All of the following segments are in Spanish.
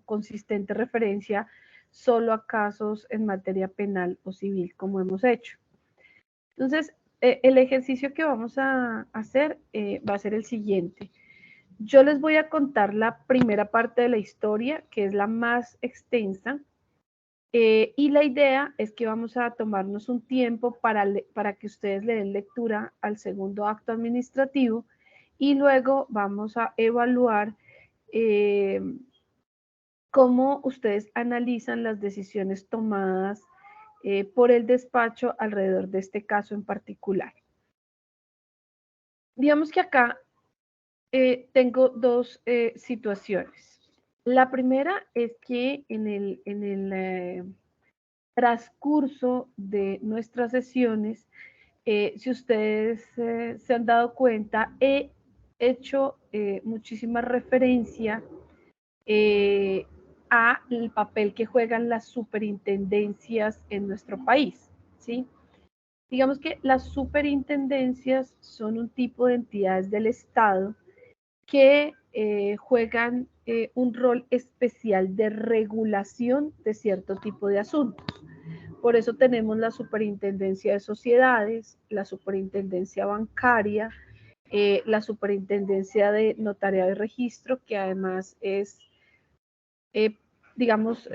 consistente referencia solo a casos en materia penal o civil, como hemos hecho. Entonces, el ejercicio que vamos a hacer va a ser el siguiente. Yo les voy a contar la primera parte de la historia, que es la más extensa, y la idea es que vamos a tomarnos un tiempo para que ustedes le den lectura al segundo acto administrativo y luego vamos a evaluar cómo ustedes analizan las decisiones tomadas por el despacho alrededor de este caso en particular. Digamos que acá tengo dos situaciones. La primera es que en el transcurso de nuestras sesiones, si ustedes se han dado cuenta, he hecho muchísima referencia a el papel que juegan las superintendencias en nuestro país, ¿sí? Digamos que las superintendencias son un tipo de entidades del Estado que juegan un rol especial de regulación de cierto tipo de asuntos. Por eso tenemos la superintendencia de sociedades, la superintendencia bancaria, la superintendencia de notariado y registro, que además es digamos,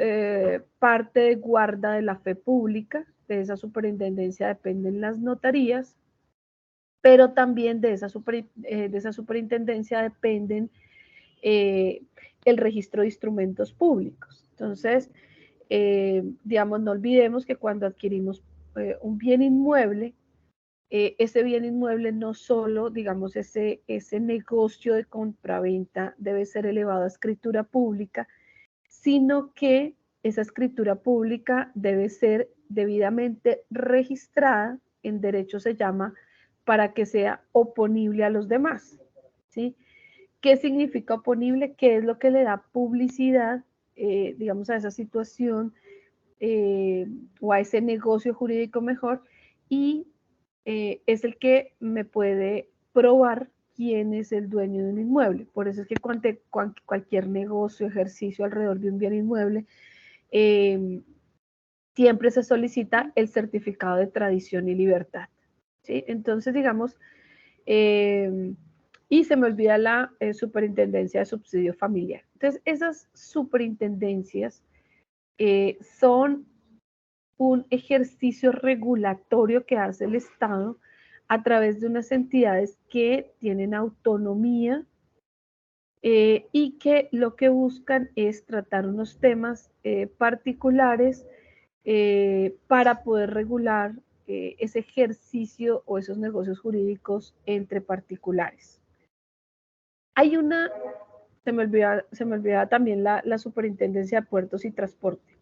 parte de guarda de la fe pública. De esa superintendencia dependen las notarías, pero también de esa superintendencia dependen el registro de instrumentos públicos. Entonces, digamos, no olvidemos que cuando adquirimos un bien inmueble, ese bien inmueble no solo, digamos, ese negocio de compraventa debe ser elevado a escritura pública, sino que esa escritura pública debe ser debidamente registrada, en derecho se llama, para que sea oponible a los demás, ¿sí? ¿Qué significa oponible? ¿Qué es lo que le da publicidad, digamos, a esa situación o a ese negocio jurídico mejor? Y es el que me puede probar quién es el dueño de un inmueble. Por eso es que cualquier negocio, ejercicio alrededor de un bien inmueble, siempre se solicita el certificado de tradición y libertad, ¿sí? Entonces, digamos, y se me olvida la superintendencia de subsidio familiar. Entonces, esas superintendencias son un ejercicio regulatorio que hace el Estado a través de unas entidades que tienen autonomía y que lo que buscan es tratar unos temas particulares para poder regular ese ejercicio o esos negocios jurídicos entre particulares. Hay una, se me olvidaba también la superintendencia de puertos y transporte.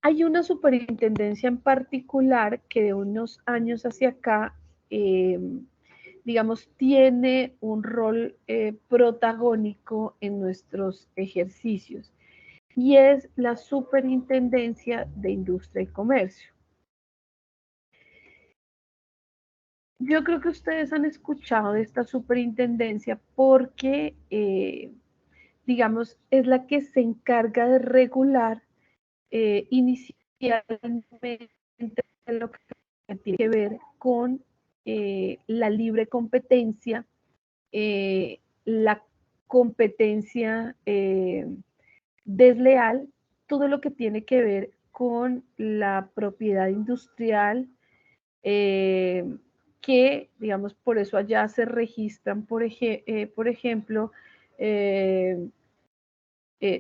Hay una superintendencia en particular que de unos años hacia acá, digamos, tiene un rol protagónico en nuestros ejercicios y es la Superintendencia de Industria y Comercio. Yo creo que ustedes han escuchado de esta superintendencia porque, digamos, es la que se encarga de regular inicialmente lo que tiene que ver con la libre competencia, la competencia desleal, todo lo que tiene que ver con la propiedad industrial, que, digamos, por eso allá se registran, por ejemplo,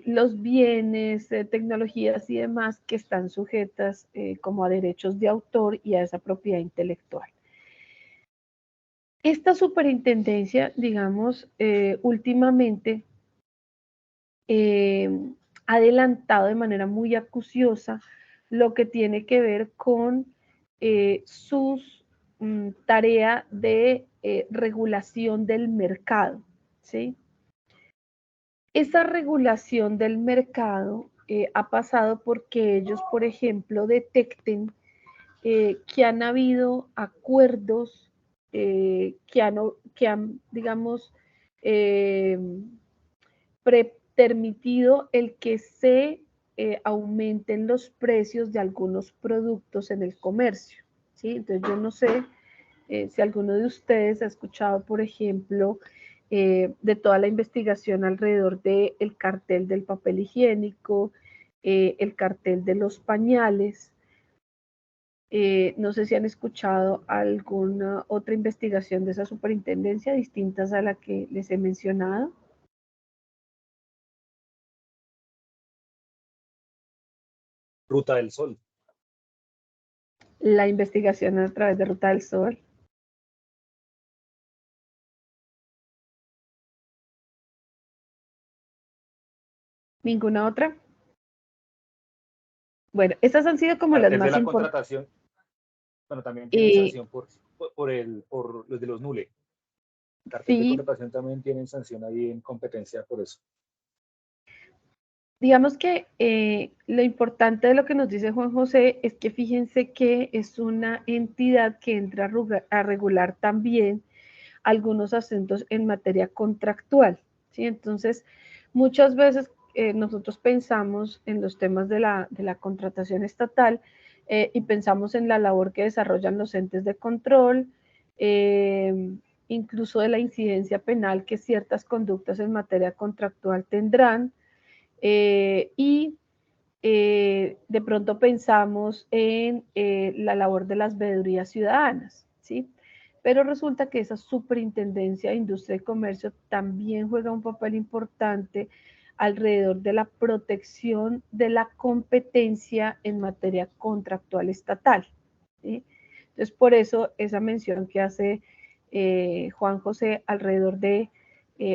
los bienes, tecnologías y demás que están sujetas como a derechos de autor y a esa propiedad intelectual. Esta superintendencia, digamos, últimamente ha adelantado de manera muy acuciosa lo que tiene que ver con sus tarea de regulación del mercado, ¿sí? Esa regulación del mercado ha pasado porque ellos, por ejemplo, detecten que han habido acuerdos que han digamos, permitido el que se aumenten los precios de algunos productos en el comercio, ¿sí? Entonces yo no sé si alguno de ustedes ha escuchado, por ejemplo, de toda la investigación alrededor del cartel del papel higiénico, el cartel de los pañales. No sé si han escuchado alguna otra investigación de esa superintendencia distintas a la que les he mencionado. Ruta del Sol. La investigación a través de Ruta del Sol. ¿Ninguna otra? Bueno, estas han sido como las Cartel de más la importantes. contratación. Bueno, también tienen sanción por los de los NULE. Cartel de Sí, contratación también tienen sanción ahí en competencia por eso. digamos que lo importante de lo que nos dice Juan José es que fíjense que es una entidad que entra a regular también algunos asuntos en materia contractual, ¿sí? Entonces, muchas veces nosotros pensamos en los temas de la contratación estatal y pensamos en la labor que desarrollan los entes de control, incluso de la incidencia penal que ciertas conductas en materia contractual tendrán, y de pronto pensamos en la labor de las veedurías ciudadanas, ¿sí? Pero resulta que esa superintendencia de industria y comercio también juega un papel importante alrededor de la protección de la competencia en materia contractual estatal, ¿sí? Entonces, por eso esa mención que hace Juan José alrededor de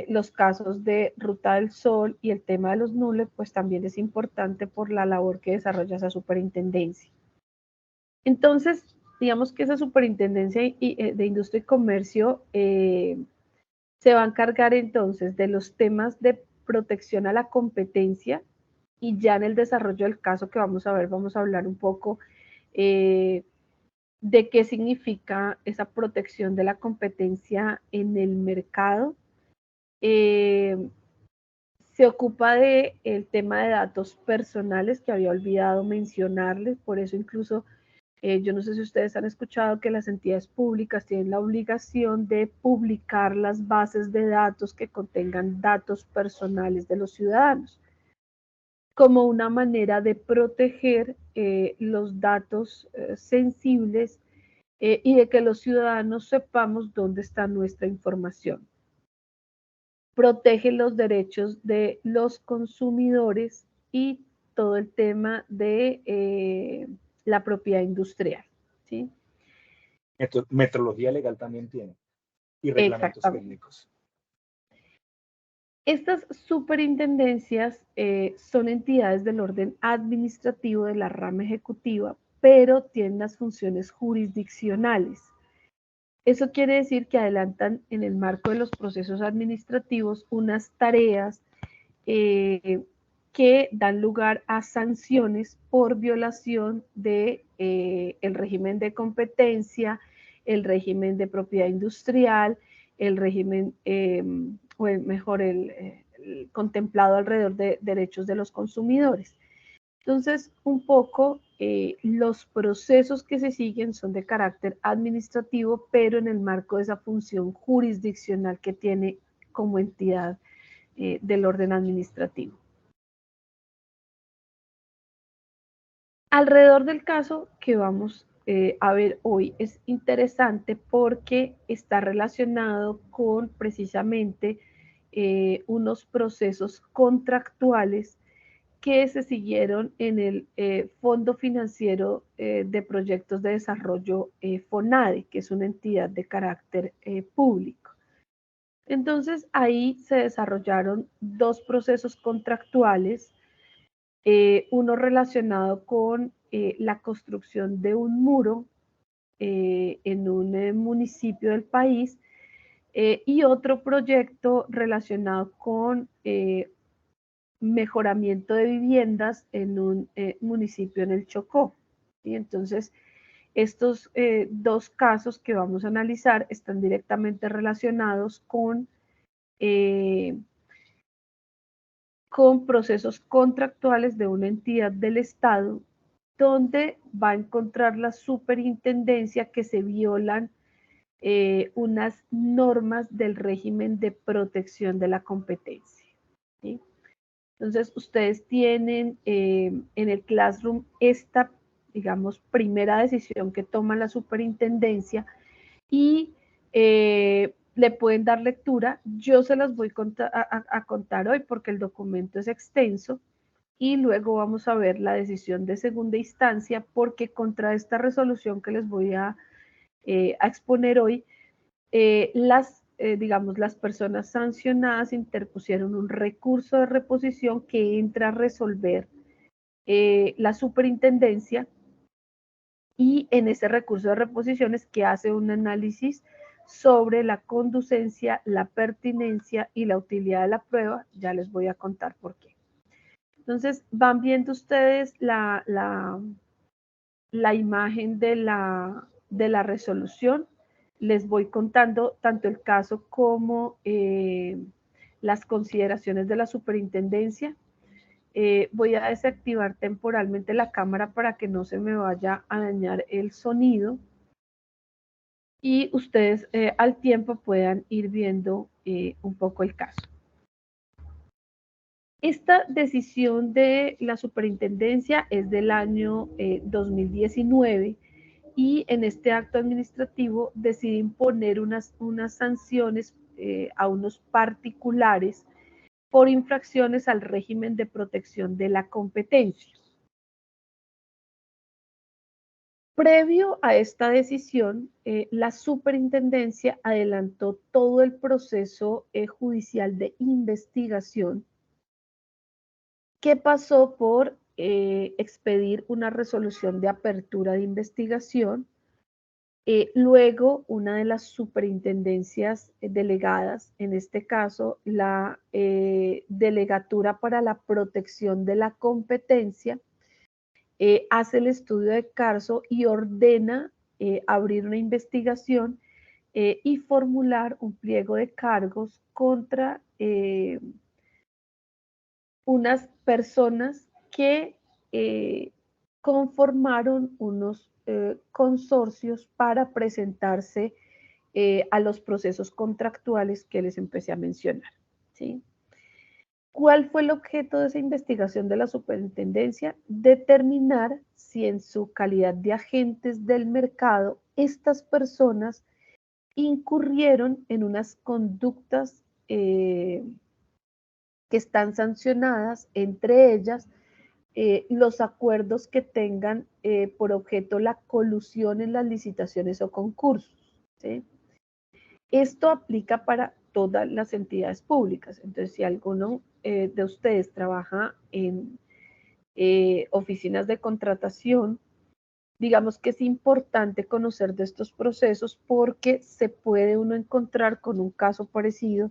los casos de Ruta del Sol y el tema de los NULE, pues también es importante por la labor que desarrolla esa superintendencia. Entonces, digamos que esa superintendencia de industria y comercio se va a encargar entonces de los temas de protección a la competencia y ya en el desarrollo del caso que vamos a ver, vamos a hablar un poco de qué significa esa protección de la competencia en el mercado. Se ocupa del tema de datos personales que había olvidado mencionarles, por eso incluso yo no sé si ustedes han escuchado que las entidades públicas tienen la obligación de publicar las bases de datos que contengan datos personales de los ciudadanos, como una manera de proteger los datos sensibles y de que los ciudadanos sepamos dónde está nuestra información. Protege los derechos de los consumidores y todo el tema de la propiedad industrial, ¿sí? Metrología legal también tiene y reglamentos Exactamente. técnicos. Estas superintendencias son entidades del orden administrativo de la rama ejecutiva, pero tienen las funciones jurisdiccionales. Eso quiere decir que adelantan en el marco de los procesos administrativos unas tareas que dan lugar a sanciones por violación de el régimen de competencia, el régimen de propiedad industrial, el régimen, o mejor, el contemplado alrededor de derechos de los consumidores. Entonces, un poco los procesos que se siguen son de carácter administrativo, pero en el marco de esa función jurisdiccional que tiene como entidad del orden administrativo. Alrededor del caso que vamos a ver hoy es interesante porque está relacionado con precisamente unos procesos contractuales que se siguieron en el Fondo Financiero de Proyectos de Desarrollo FONADE, que es una entidad de carácter público. Entonces, ahí se desarrollaron dos procesos contractuales, uno relacionado con la construcción de un muro en un municipio del país y otro proyecto relacionado con mejoramiento de viviendas en un municipio en el Chocó. ¿Sí? Entonces, estos dos casos que vamos a analizar están directamente relacionados con con procesos contractuales de una entidad del Estado, donde va a encontrar la superintendencia que se violan unas normas del régimen de protección de la competencia, ¿sí? Entonces, ustedes tienen en el Classroom esta, digamos, primera decisión que toma la superintendencia y le pueden dar lectura. Yo se las voy a contar hoy porque el documento es extenso y luego vamos a ver la decisión de segunda instancia porque contra esta resolución que les voy a exponer hoy, digamos, las personas sancionadas interpusieron un recurso de reposición que entra a resolver la superintendencia, y en ese recurso de reposición es que hace un análisis sobre la conducencia, la pertinencia y la utilidad de la prueba. Ya les voy a contar por qué. Entonces, van viendo ustedes la imagen de la resolución. Les voy contando tanto el caso como las consideraciones de la superintendencia. Voy a desactivar temporalmente la cámara para que no se me vaya a dañar el sonido y ustedes al tiempo puedan ir viendo un poco el caso. Esta decisión de la superintendencia es del año 2019 y en este acto administrativo decide imponer unas sanciones a unos particulares por infracciones al régimen de protección de la competencia. Previo a esta decisión, la superintendencia adelantó todo el proceso judicial de investigación que pasó por expedir una resolución de apertura de investigación. Luego, una de las superintendencias delegadas, en este caso la Delegatura para la Protección de la Competencia, hace el estudio de caso y ordena abrir una investigación y formular un pliego de cargos contra unas personas que conformaron unos consorcios para presentarse a los procesos contractuales que les empecé a mencionar, ¿sí? ¿Cuál fue el objeto de esa investigación de la superintendencia? Determinar si en su calidad de agentes del mercado estas personas incurrieron en unas conductas que están sancionadas, entre ellas los acuerdos que tengan por objeto la colusión en las licitaciones o concursos, ¿sí? Esto aplica para todas las entidades públicas. Entonces, si alguno de ustedes trabaja en oficinas de contratación, digamos que es importante conocer de estos procesos porque se puede uno encontrar con un caso parecido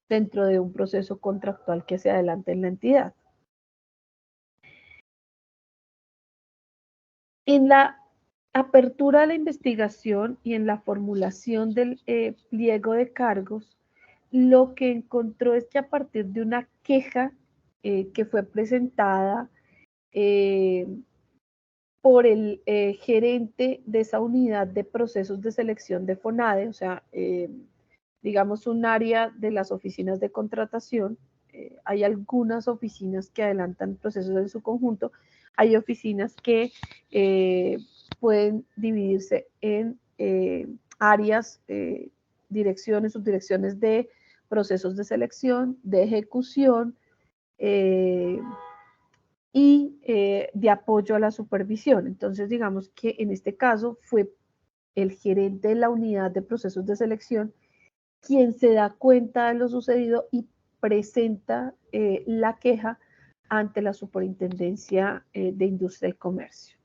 dentro de un proceso contractual que se adelante en la entidad. En la apertura de la investigación y en la formulación del pliego de cargos, lo que encontró es que a partir de una queja que fue presentada por el gerente de esa unidad de procesos de selección de FONADE, o sea, digamos un área de las oficinas de contratación. Hay algunas oficinas que adelantan procesos en su conjunto, hay oficinas que pueden dividirse en áreas, direcciones, subdirecciones de procesos de selección, de ejecución y de apoyo a la supervisión. Entonces, digamos que en este caso fue el gerente de la unidad de procesos de selección quien se da cuenta de lo sucedido y presenta la queja ante la Superintendencia de Industria y Comercio.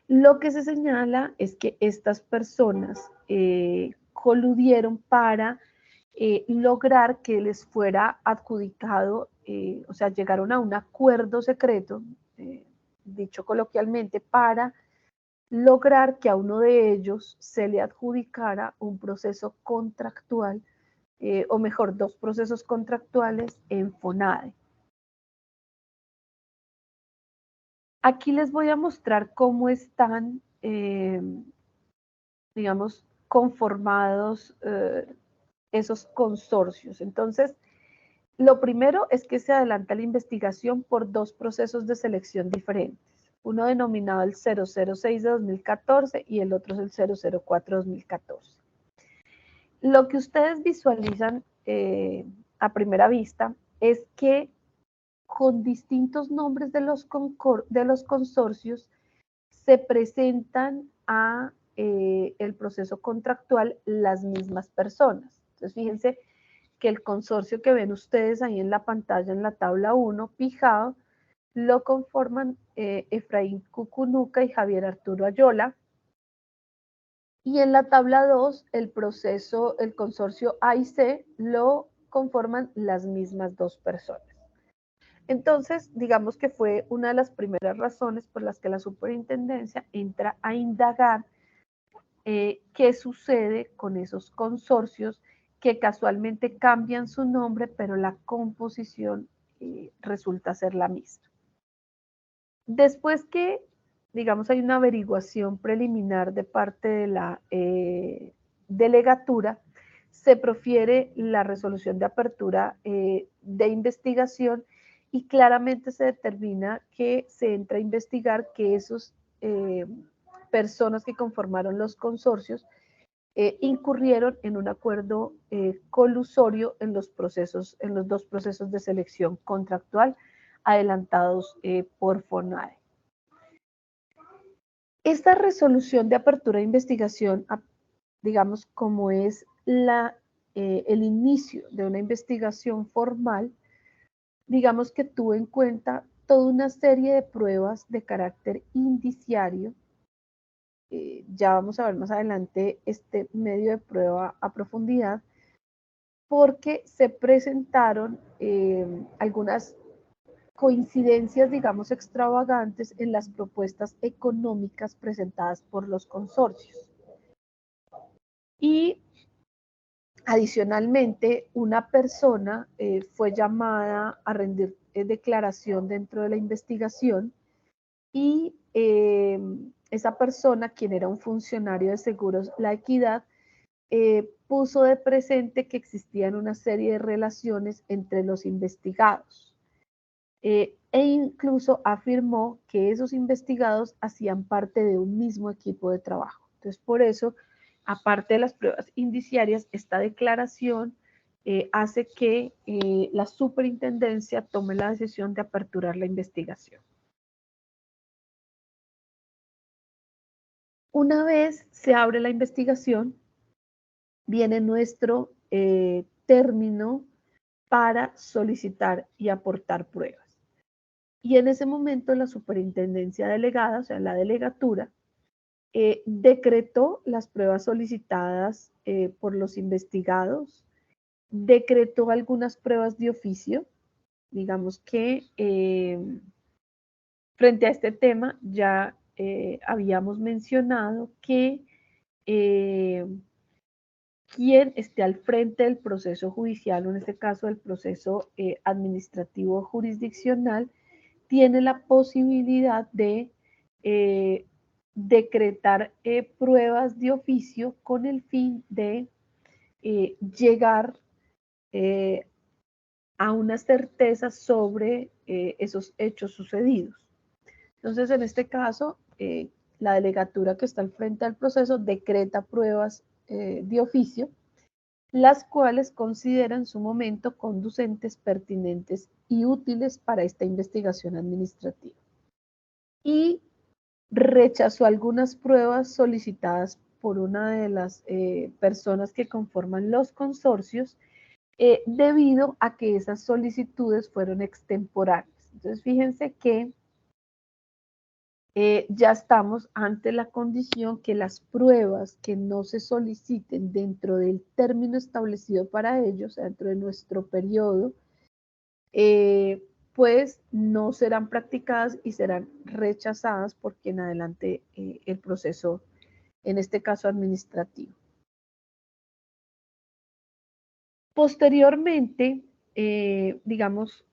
Lo que se señala es que estas personas coludieron para lograr que les fuera adjudicado, o sea, llegaron a un acuerdo secreto, dicho coloquialmente, para lograr que a uno de ellos se le adjudicara un proceso contractual o mejor, 2 procesos contractuales en FONADE. Aquí les voy a mostrar cómo están, digamos, conformados esos consorcios. Entonces, lo primero es que se adelanta la investigación por 2 procesos de selección diferentes. Uno denominado el 006 de 2014 y el otro es el 004 de 2014. Lo que ustedes visualizan a primera vista es que con distintos nombres de los consorcios se presentan a el proceso contractual las mismas personas. Entonces, fíjense que el consorcio que ven ustedes ahí en la pantalla, en la tabla 1, Pijao, lo conforman Efraín Cucunuca y Javier Arturo Ayola. Y en la tabla 2, el consorcio A y C lo conforman las mismas 2 personas. Entonces, digamos que fue una de las primeras razones por las que la superintendencia entra a indagar qué sucede con esos consorcios que casualmente cambian su nombre, pero la composición resulta ser la misma. Después que, digamos, hay una averiguación preliminar de parte de la delegatura, se profiere la resolución de apertura de investigación y claramente se determina que se entra a investigar que esos personas que conformaron los consorcios incurrieron en un acuerdo colusorio en los 2 procesos de selección contractual adelantados por FONADE. Esta resolución de apertura de investigación, digamos, como es el inicio de una investigación formal, digamos que tuvo en cuenta toda una serie de pruebas de carácter indiciario. Ya vamos a ver más adelante este medio de prueba a profundidad, porque se presentaron algunas coincidencias, digamos, extravagantes en las propuestas económicas presentadas por los consorcios. Y adicionalmente, una persona fue llamada a rendir declaración dentro de la investigación y esa persona, quien era un funcionario de Seguros La Equidad, puso de presente que existían una serie de relaciones entre los investigados e incluso afirmó que esos investigados hacían parte de un mismo equipo de trabajo. Entonces, por eso, aparte de las pruebas indiciarias, esta declaración hace que la superintendencia tome la decisión de aperturar la investigación. Una vez se abre la investigación, viene nuestro término para solicitar y aportar pruebas. Y en ese momento la superintendencia delegada, o sea, la delegatura, decretó las pruebas solicitadas por los investigados, decretó algunas pruebas de oficio. Digamos que frente a este tema ya habíamos mencionado que quien esté al frente del proceso judicial, o en este caso del proceso administrativo jurisdiccional, tiene la posibilidad de decretar pruebas de oficio con el fin de llegar a una certeza sobre esos hechos sucedidos. Entonces, en este caso, la delegatura que está al frente del proceso decreta pruebas de oficio, las cuales consideran su momento conducentes, pertinentes y útiles para esta investigación administrativa. Y rechazó algunas pruebas solicitadas por una de las personas que conforman los consorcios debido a que esas solicitudes fueron extemporáneas. Entonces, fíjense que ya estamos ante la condición que las pruebas que no se soliciten dentro del término establecido para ellos, dentro de nuestro periodo, pues no serán practicadas y serán rechazadas por quien adelante el proceso, en este caso administrativo. Posteriormente, digamos,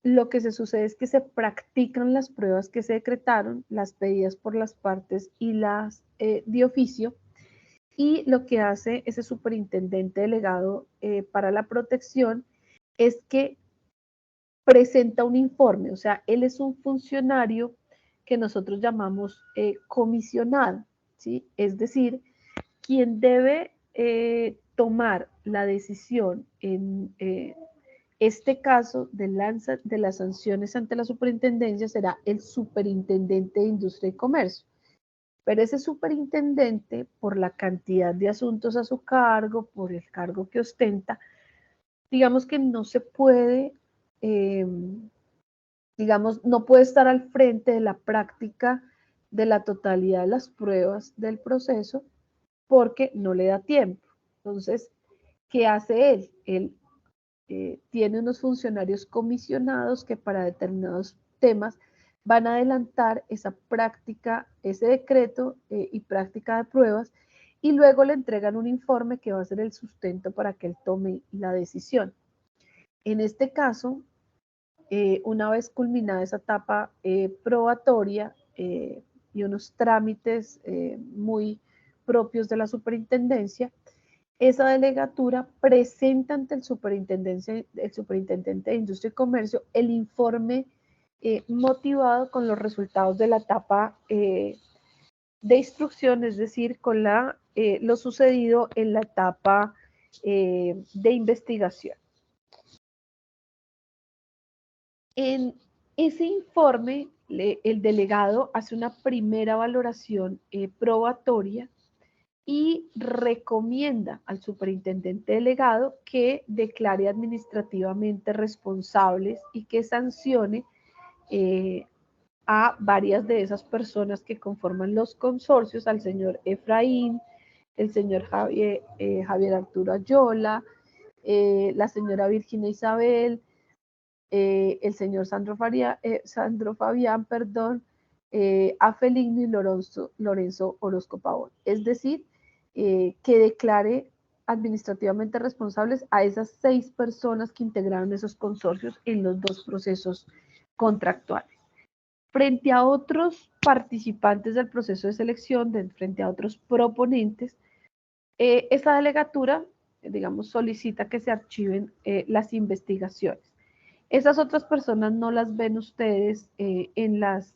lo que se sucede es que se practican las pruebas que se decretaron, las pedidas por las partes y las de oficio, y lo que hace ese superintendente delegado para la protección es que presenta un informe, o sea, él es un funcionario que nosotros llamamos comisionado, ¿sí? Es decir, quien debe tomar la decisión en este caso de las sanciones ante la superintendencia será el superintendente de Industria y Comercio. Pero ese superintendente, por la cantidad de asuntos a su cargo, por el cargo que ostenta, digamos que no se puede, digamos, no puede estar al frente de la práctica de la totalidad de las pruebas del proceso porque no le da tiempo. Entonces, ¿qué hace él? Él tiene unos funcionarios comisionados que para determinados temas van a adelantar esa práctica, ese decreto y práctica de pruebas, y luego le entregan un informe que va a ser el sustento para que él tome la decisión. En este caso, una vez culminada esa etapa probatoria y unos trámites muy propios de la superintendencia, esa delegatura presenta ante el superintendente de Industria y Comercio el informe motivado con los resultados de la etapa de instrucción, es decir, con lo sucedido en la etapa de investigación. En ese informe, el delegado hace una primera valoración probatoria y recomienda al superintendente delegado que declare administrativamente responsables y que sancione a varias de esas personas que conforman los consorcios, al señor Efraín, el señor Javier Arturo Ayola, la señora Virginia Isabel, el señor Sandro Fabián, a Feligno y Lorenzo Orozco Pavón. Es decir, que declare administrativamente responsables a esas 6 personas que integraron esos consorcios en los 2 procesos contractuales. Frente a otros participantes del proceso de selección, frente a otros proponentes, esa delegatura, digamos, solicita que se archiven las investigaciones. Esas otras personas no las ven ustedes en las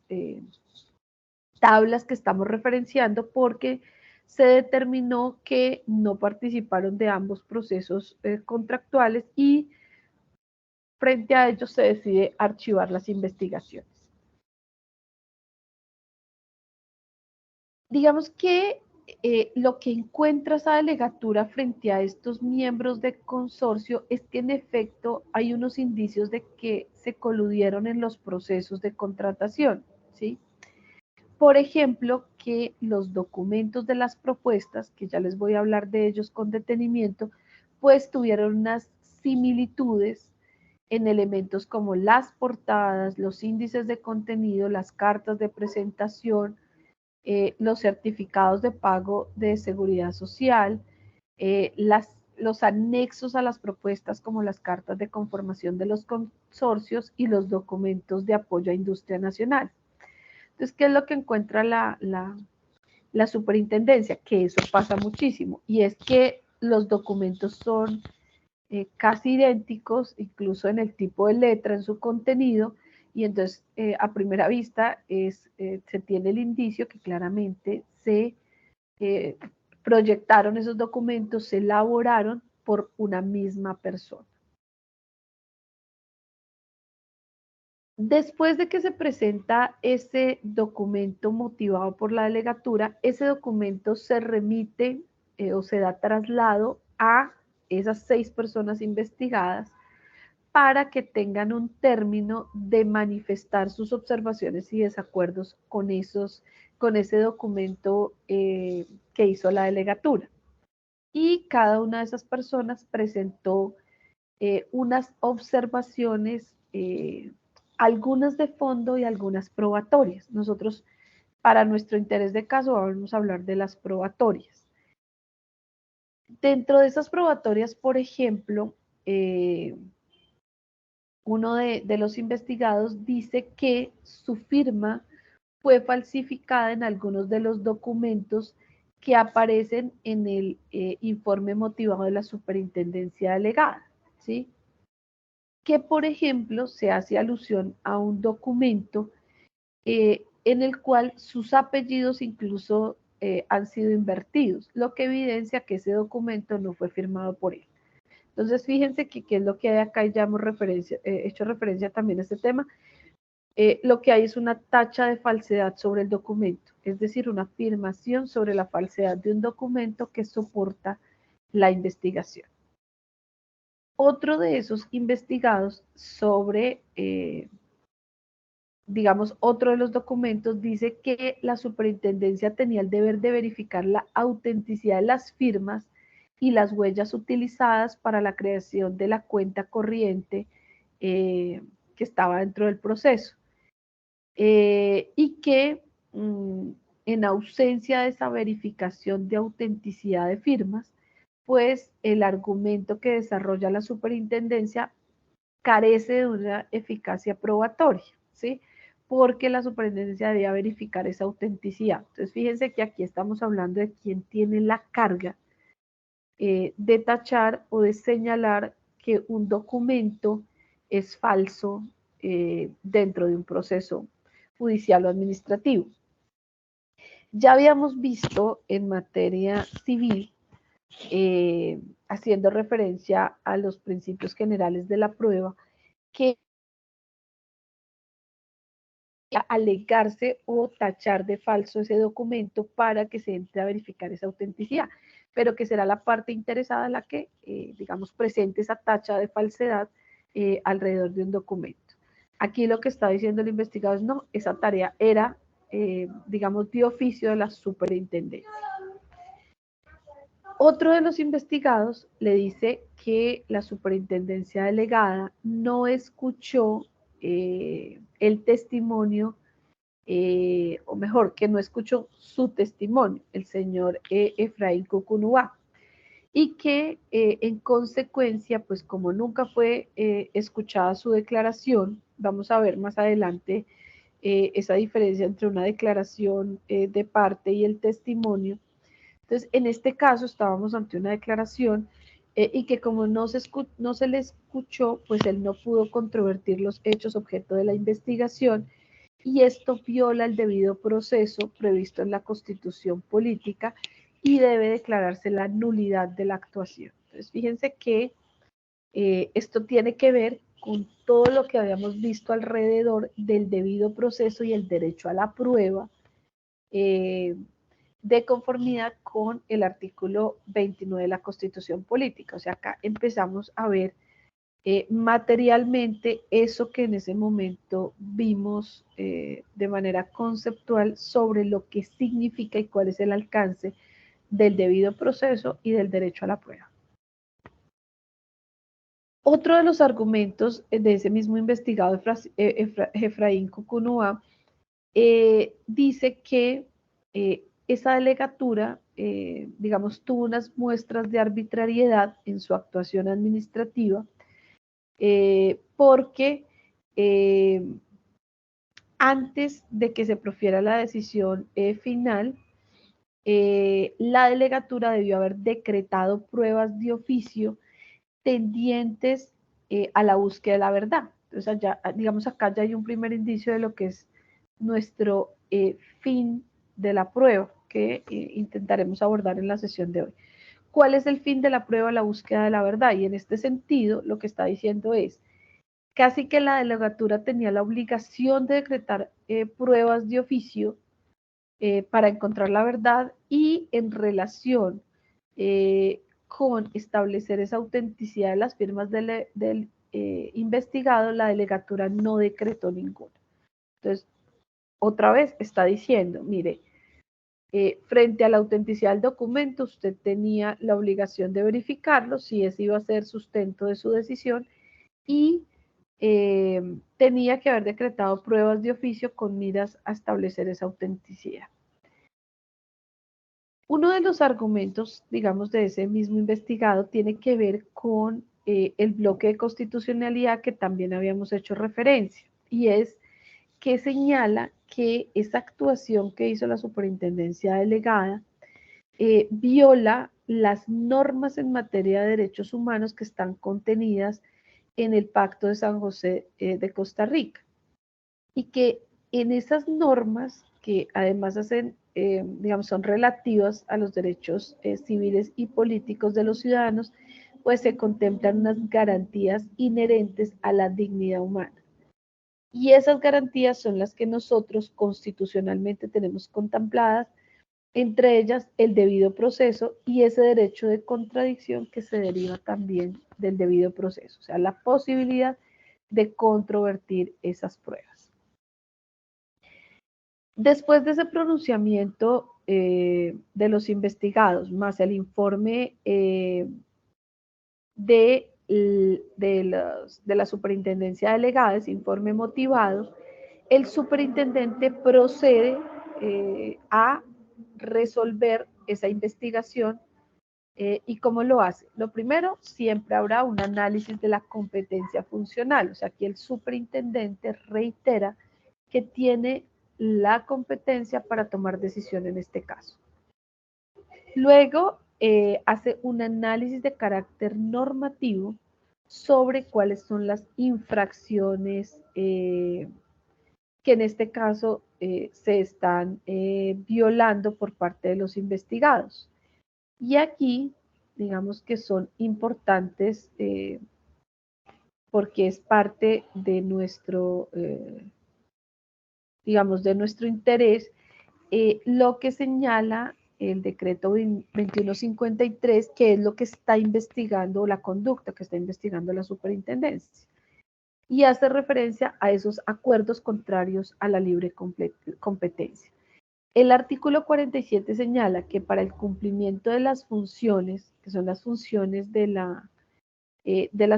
tablas que estamos referenciando porque se determinó que no participaron de ambos procesos contractuales y frente a ellos se decide archivar las investigaciones. Digamos que lo que encuentra esa delegatura frente a estos miembros de consorcio es que en efecto hay unos indicios de que se coludieron en los procesos de contratación, ¿sí? Por ejemplo, que los documentos de las propuestas, que ya les voy a hablar de ellos con detenimiento, pues tuvieron unas similitudes en elementos como las portadas, los índices de contenido, las cartas de presentación, los certificados de pago de seguridad social, los anexos a las propuestas como las cartas de conformación de los consorcios y los documentos de apoyo a industria nacional. Entonces, ¿qué es lo que encuentra la superintendencia? Que eso pasa muchísimo y es que los documentos son casi idénticos, incluso en el tipo de letra, en su contenido, y entonces a primera vista se tiene el indicio que claramente se proyectaron esos documentos, se elaboraron por una misma persona. Después de que se presenta ese documento motivado por la delegatura, ese documento se remite o se da traslado a esas 6 personas investigadas para que tengan un término de manifestar sus observaciones y desacuerdos con ese documento que hizo la delegatura. Y cada una de esas personas presentó unas observaciones, algunas de fondo y algunas probatorias. Nosotros, para nuestro interés de caso, vamos a hablar de las probatorias. Dentro de esas probatorias, por ejemplo, uno de los investigados dice que su firma fue falsificada en algunos de los documentos que aparecen en el informe motivado de la superintendencia delegada, ¿sí? Que, por ejemplo, se hace alusión a un documento en el cual sus apellidos incluso han sido invertidos, lo que evidencia que ese documento no fue firmado por él. Entonces, fíjense que qué es lo que hay acá y ya hemos hecho referencia también a este tema. Lo que hay es una tacha de falsedad sobre el documento, es decir, una afirmación sobre la falsedad de un documento que soporta la investigación. Otro de esos investigados sobre, digamos, otro de los documentos dice que la superintendencia tenía el deber de verificar la autenticidad de las firmas y las huellas utilizadas para la creación de la cuenta corriente que estaba dentro del proceso. Y que en ausencia de esa verificación de autenticidad de firmas, pues el argumento que desarrolla la superintendencia carece de una eficacia probatoria, ¿sí? Porque la superintendencia debía verificar esa autenticidad. Entonces, fíjense que aquí estamos hablando de quién tiene la carga de tachar o de señalar que un documento es falso dentro de un proceso judicial o administrativo. Ya habíamos visto en materia civil, haciendo referencia a los principios generales de la prueba, que alegarse o tachar de falso ese documento para que se entre a verificar esa autenticidad, pero que será la parte interesada la que, digamos, presente esa tacha de falsedad alrededor de un documento. Aquí lo que está diciendo el investigador es no, esa tarea era, digamos, de oficio de la superintendencia. Otro de los investigados le dice que la superintendencia delegada no escuchó el testimonio, o mejor, que no escuchó su testimonio, el señor Efraín Cucunúa, y que en consecuencia, pues como nunca fue escuchada su declaración, vamos a ver más adelante esa diferencia entre una declaración de parte y el testimonio. Entonces, en este caso estábamos ante una declaración y que como no se le escuchó, pues él no pudo controvertir los hechos objeto de la investigación y esto viola el debido proceso previsto en la Constitución política y debe declararse la nulidad de la actuación. Entonces, fíjense que esto tiene que ver con todo lo que habíamos visto alrededor del debido proceso y el derecho a la prueba, de conformidad con el artículo 29 de la Constitución política. O sea, acá empezamos a ver materialmente eso que en ese momento vimos de manera conceptual sobre lo que significa y cuál es el alcance del debido proceso y del derecho a la prueba. Otro de los argumentos de ese mismo investigado, Efraín Cucunúa, dice que esa delegatura, digamos, tuvo unas muestras de arbitrariedad en su actuación administrativa, porque antes de que se profiera la decisión final, la delegatura debió haber decretado pruebas de oficio tendientes a la búsqueda de la verdad. Entonces, ya, digamos, acá ya hay un primer indicio de lo que es nuestro fin de la prueba que intentaremos abordar en la sesión de hoy. ¿Cuál es el fin de la prueba? La búsqueda de la verdad. Y en este sentido, lo que está diciendo es, casi que la delegatura tenía la obligación de decretar pruebas de oficio para encontrar la verdad y en relación con establecer esa autenticidad de las firmas del investigado, la delegatura no decretó ninguna. Entonces, otra vez está diciendo, mire, frente a la autenticidad del documento, usted tenía la obligación de verificarlo, si ese iba a ser sustento de su decisión, y tenía que haber decretado pruebas de oficio con miras a establecer esa autenticidad. Uno de los argumentos, digamos, de ese mismo investigado tiene que ver con el bloque de constitucionalidad que también habíamos hecho referencia, y es que señala que esa actuación que hizo la superintendencia delegada viola las normas en materia de derechos humanos que están contenidas en el Pacto de San José de Costa Rica, y que en esas normas, que además hacen, digamos, son relativas a los derechos civiles y políticos de los ciudadanos, pues se contemplan unas garantías inherentes a la dignidad humana. Y esas garantías son las que nosotros constitucionalmente tenemos contempladas, entre ellas el debido proceso y ese derecho de contradicción que se deriva también del debido proceso, o sea, la posibilidad de controvertir esas pruebas. Después de ese pronunciamiento de los investigados, más el informe de la superintendencia delegada, ese informe motivado, el superintendente procede a resolver esa investigación. ¿Y cómo lo hace? Lo primero, siempre habrá un análisis de la competencia funcional, o sea, aquí el superintendente reitera que tiene la competencia para tomar decisión en este caso. Luego, hace un análisis de carácter normativo sobre cuáles son las infracciones que en este caso se están violando por parte de los investigados. Y aquí, digamos que son importantes porque es parte de nuestro, digamos, de nuestro interés, lo que señala el decreto 2153, que es lo que está investigando, la conducta que está investigando la superintendencia. Y hace referencia a esos acuerdos contrarios a la libre competencia. El artículo 47 señala que para el cumplimiento de las funciones, que son las funciones de la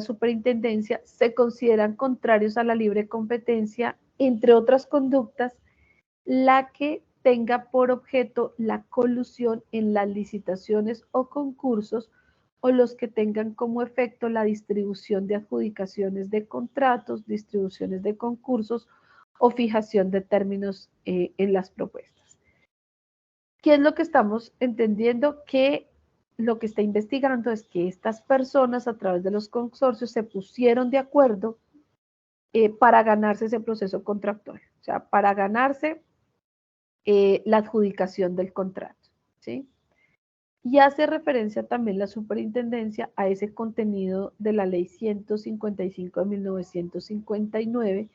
superintendencia, se consideran contrarios a la libre competencia, entre otras conductas, la que tenga por objeto la colusión en las licitaciones o concursos, o los que tengan como efecto la distribución de adjudicaciones de contratos, distribuciones de concursos o fijación de términos en las propuestas. ¿Qué es lo que estamos entendiendo? Que lo que está investigando es que estas personas a través de los consorcios se pusieron de acuerdo para ganarse ese proceso contractual, o sea, para ganarse la adjudicación del contrato, ¿sí? Y hace referencia también la superintendencia a ese contenido de la ley 155 de 1959,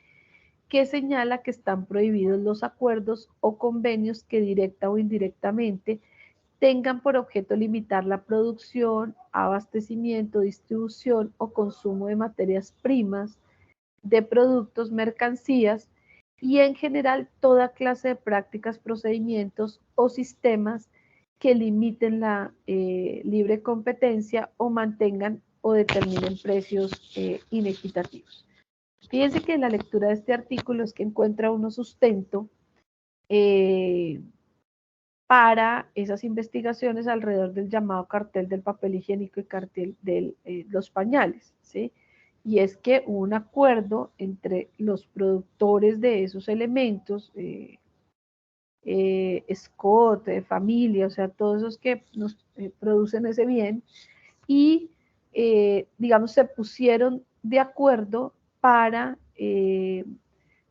que señala que están prohibidos los acuerdos o convenios que directa o indirectamente tengan por objeto limitar la producción, abastecimiento, distribución o consumo de materias primas, de productos, mercancías y en general toda clase de prácticas, procedimientos o sistemas que limiten la libre competencia o mantengan o determinen precios inequitativos. Fíjense que en la lectura de este artículo es que encuentra uno sustento para esas investigaciones alrededor del llamado cartel del papel higiénico y cartel de los pañales, ¿sí? Y es que hubo un acuerdo entre los productores de esos elementos, Scott, familia, o sea, todos esos que nos producen ese bien, y digamos se pusieron de acuerdo para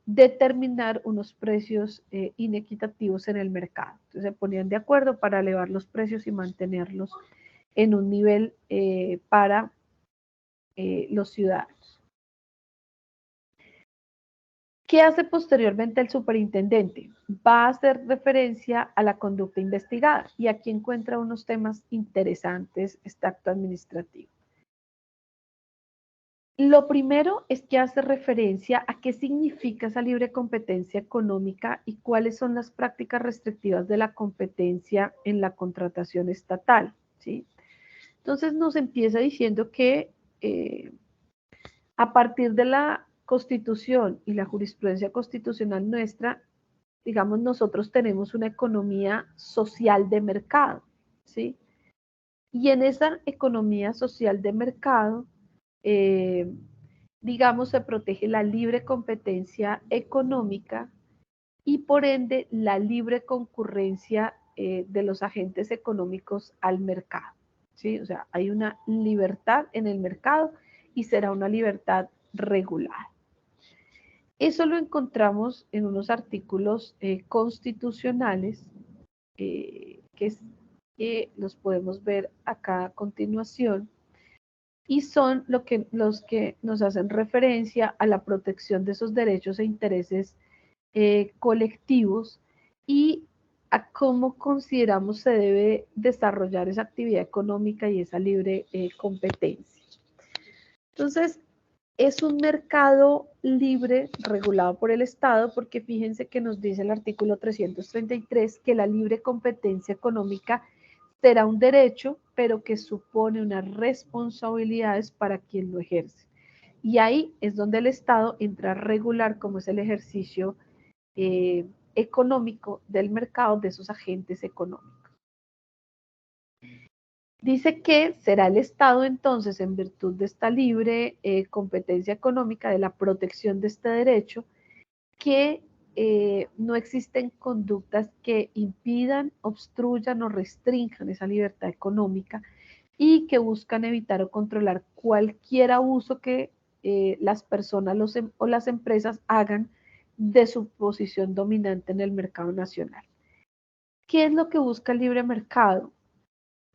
determinar unos precios inequitativos en el mercado. Entonces se ponían de acuerdo para elevar los precios y mantenerlos en un nivel para los ciudadanos. ¿Qué hace posteriormente el superintendente? Va a hacer referencia a la conducta investigada y aquí encuentra unos temas interesantes este acto administrativo. Lo primero es que hace referencia a qué significa esa libre competencia económica y cuáles son las prácticas restrictivas de la competencia en la contratación estatal, ¿sí? Entonces nos empieza diciendo que a partir de la Constitución y la jurisprudencia constitucional nuestra, digamos, nosotros tenemos una economía social de mercado, ¿sí? Y en esa economía social de mercado, digamos, se protege la libre competencia económica y por ende la libre concurrencia de los agentes económicos al mercado. ¿Sí? O sea, hay una libertad en el mercado y será una libertad regulada. Eso lo encontramos en unos artículos constitucionales que los podemos ver acá a continuación y son los que nos hacen referencia a la protección de esos derechos e intereses colectivos y a cómo consideramos se debe desarrollar esa actividad económica y esa libre competencia. Entonces, es un mercado libre regulado por el Estado porque fíjense que nos dice el artículo 333 que la libre competencia económica será un derecho, pero que supone unas responsabilidades para quien lo ejerce. Y ahí es donde el Estado entra a regular cómo es el ejercicio económico del mercado de esos agentes económicos. Dice que será el Estado entonces, en virtud de esta libre competencia económica, de la protección de este derecho, que no existen conductas que impidan, obstruyan o restrinjan esa libertad económica y que buscan evitar o controlar cualquier abuso que las personas o las empresas hagan de su posición dominante en el mercado nacional. ¿Qué es lo que busca el libre mercado?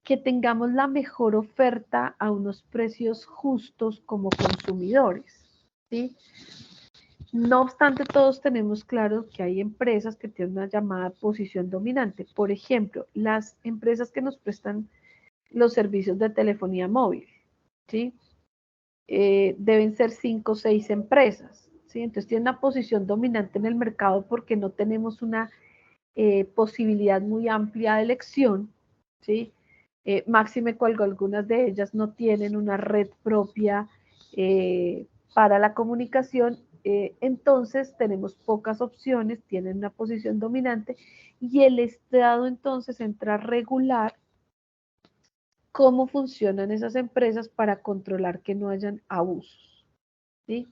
Que tengamos la mejor oferta a unos precios justos como consumidores, ¿sí? No obstante, todos tenemos claro que hay empresas que tienen una llamada posición dominante. Por ejemplo, las empresas que nos prestan los servicios de telefonía móvil, ¿sí? Deben ser 5 o 6 empresas, ¿sí? Entonces tienen una posición dominante en el mercado porque no tenemos una posibilidad muy amplia de elección, ¿sí? Máxime cuando algunas de ellas no tienen una red propia para la comunicación, entonces tenemos pocas opciones, tienen una posición dominante y el Estado entonces entra a regular cómo funcionan esas empresas para controlar que no hayan abusos, ¿sí?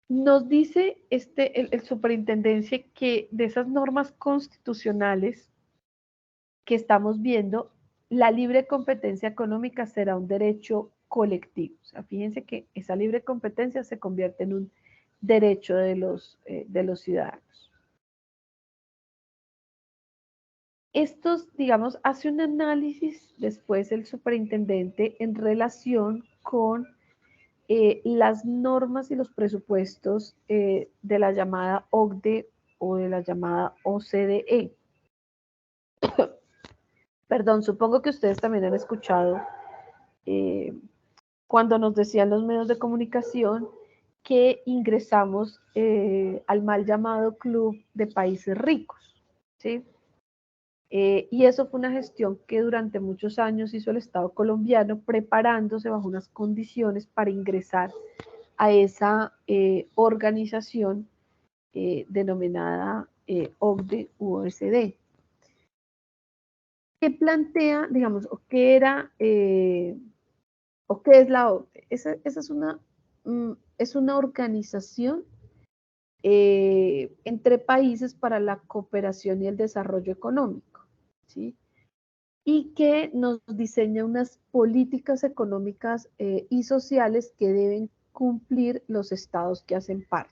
Nos dice el superintendencia que de esas normas constitucionales que estamos viendo, la libre competencia económica será un derecho colectivo. O sea, fíjense que esa libre competencia se convierte en un derecho de los ciudadanos. Estos, digamos, hace un análisis después el superintendente en relación con las normas y los presupuestos de la llamada OCDE o de la llamada OCDE. Perdón, supongo que ustedes también han escuchado cuando nos decían los medios de comunicación que ingresamos al mal llamado Club de Países Ricos, ¿sí? Y eso fue una gestión que durante muchos años hizo el Estado colombiano preparándose bajo unas condiciones para ingresar a esa organización denominada OCDE u OSD. ¿Qué plantea, digamos, o qué era, o qué es la OCDE? Esa es una organización entre países para la cooperación y el desarrollo económico, ¿sí? Y que nos diseña unas políticas económicas y sociales que deben cumplir los estados que hacen parte.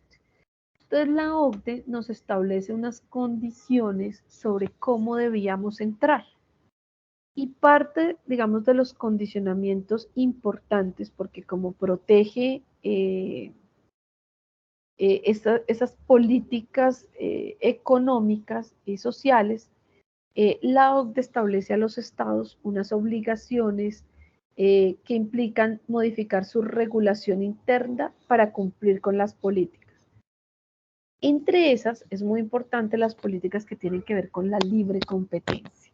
Entonces la OCDE nos establece unas condiciones sobre cómo debíamos entrar. Y parte, digamos, de los condicionamientos importantes, porque como protege esas políticas económicas y sociales, la OCDE establece a los estados unas obligaciones que implican modificar su regulación interna para cumplir con las políticas. Entre esas, es muy importante las políticas que tienen que ver con la libre competencia.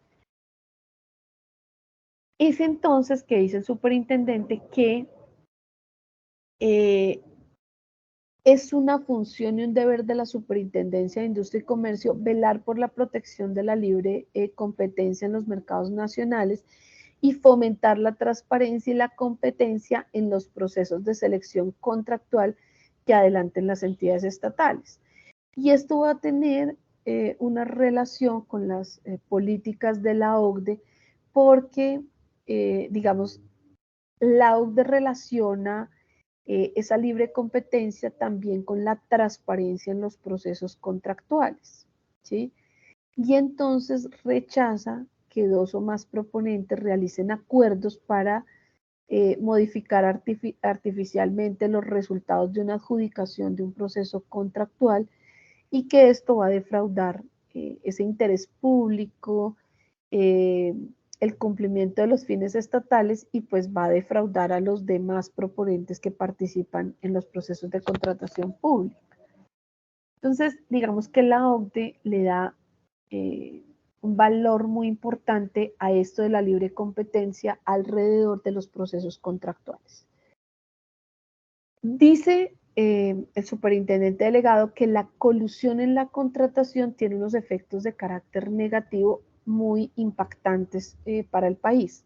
Es entonces que dice el superintendente que es una función y un deber de la Superintendencia de Industria y Comercio velar por la protección de la libre competencia en los mercados nacionales y fomentar la transparencia y la competencia en los procesos de selección contractual que adelanten las entidades estatales. Y esto va a tener una relación con las políticas de la OCDE porque, digamos, la OCDE relaciona esa libre competencia también con la transparencia en los procesos contractuales, ¿sí? Y entonces rechaza que dos o más proponentes realicen acuerdos para modificar artificialmente los resultados de una adjudicación de un proceso contractual y que esto va a defraudar ese interés público, el cumplimiento de los fines estatales y pues va a defraudar a los demás proponentes que participan en los procesos de contratación pública. Entonces, digamos que la OCDE le da un valor muy importante a esto de la libre competencia alrededor de los procesos contractuales. Dice el superintendente delegado que la colusión en la contratación tiene unos efectos de carácter negativo muy impactantes para el país.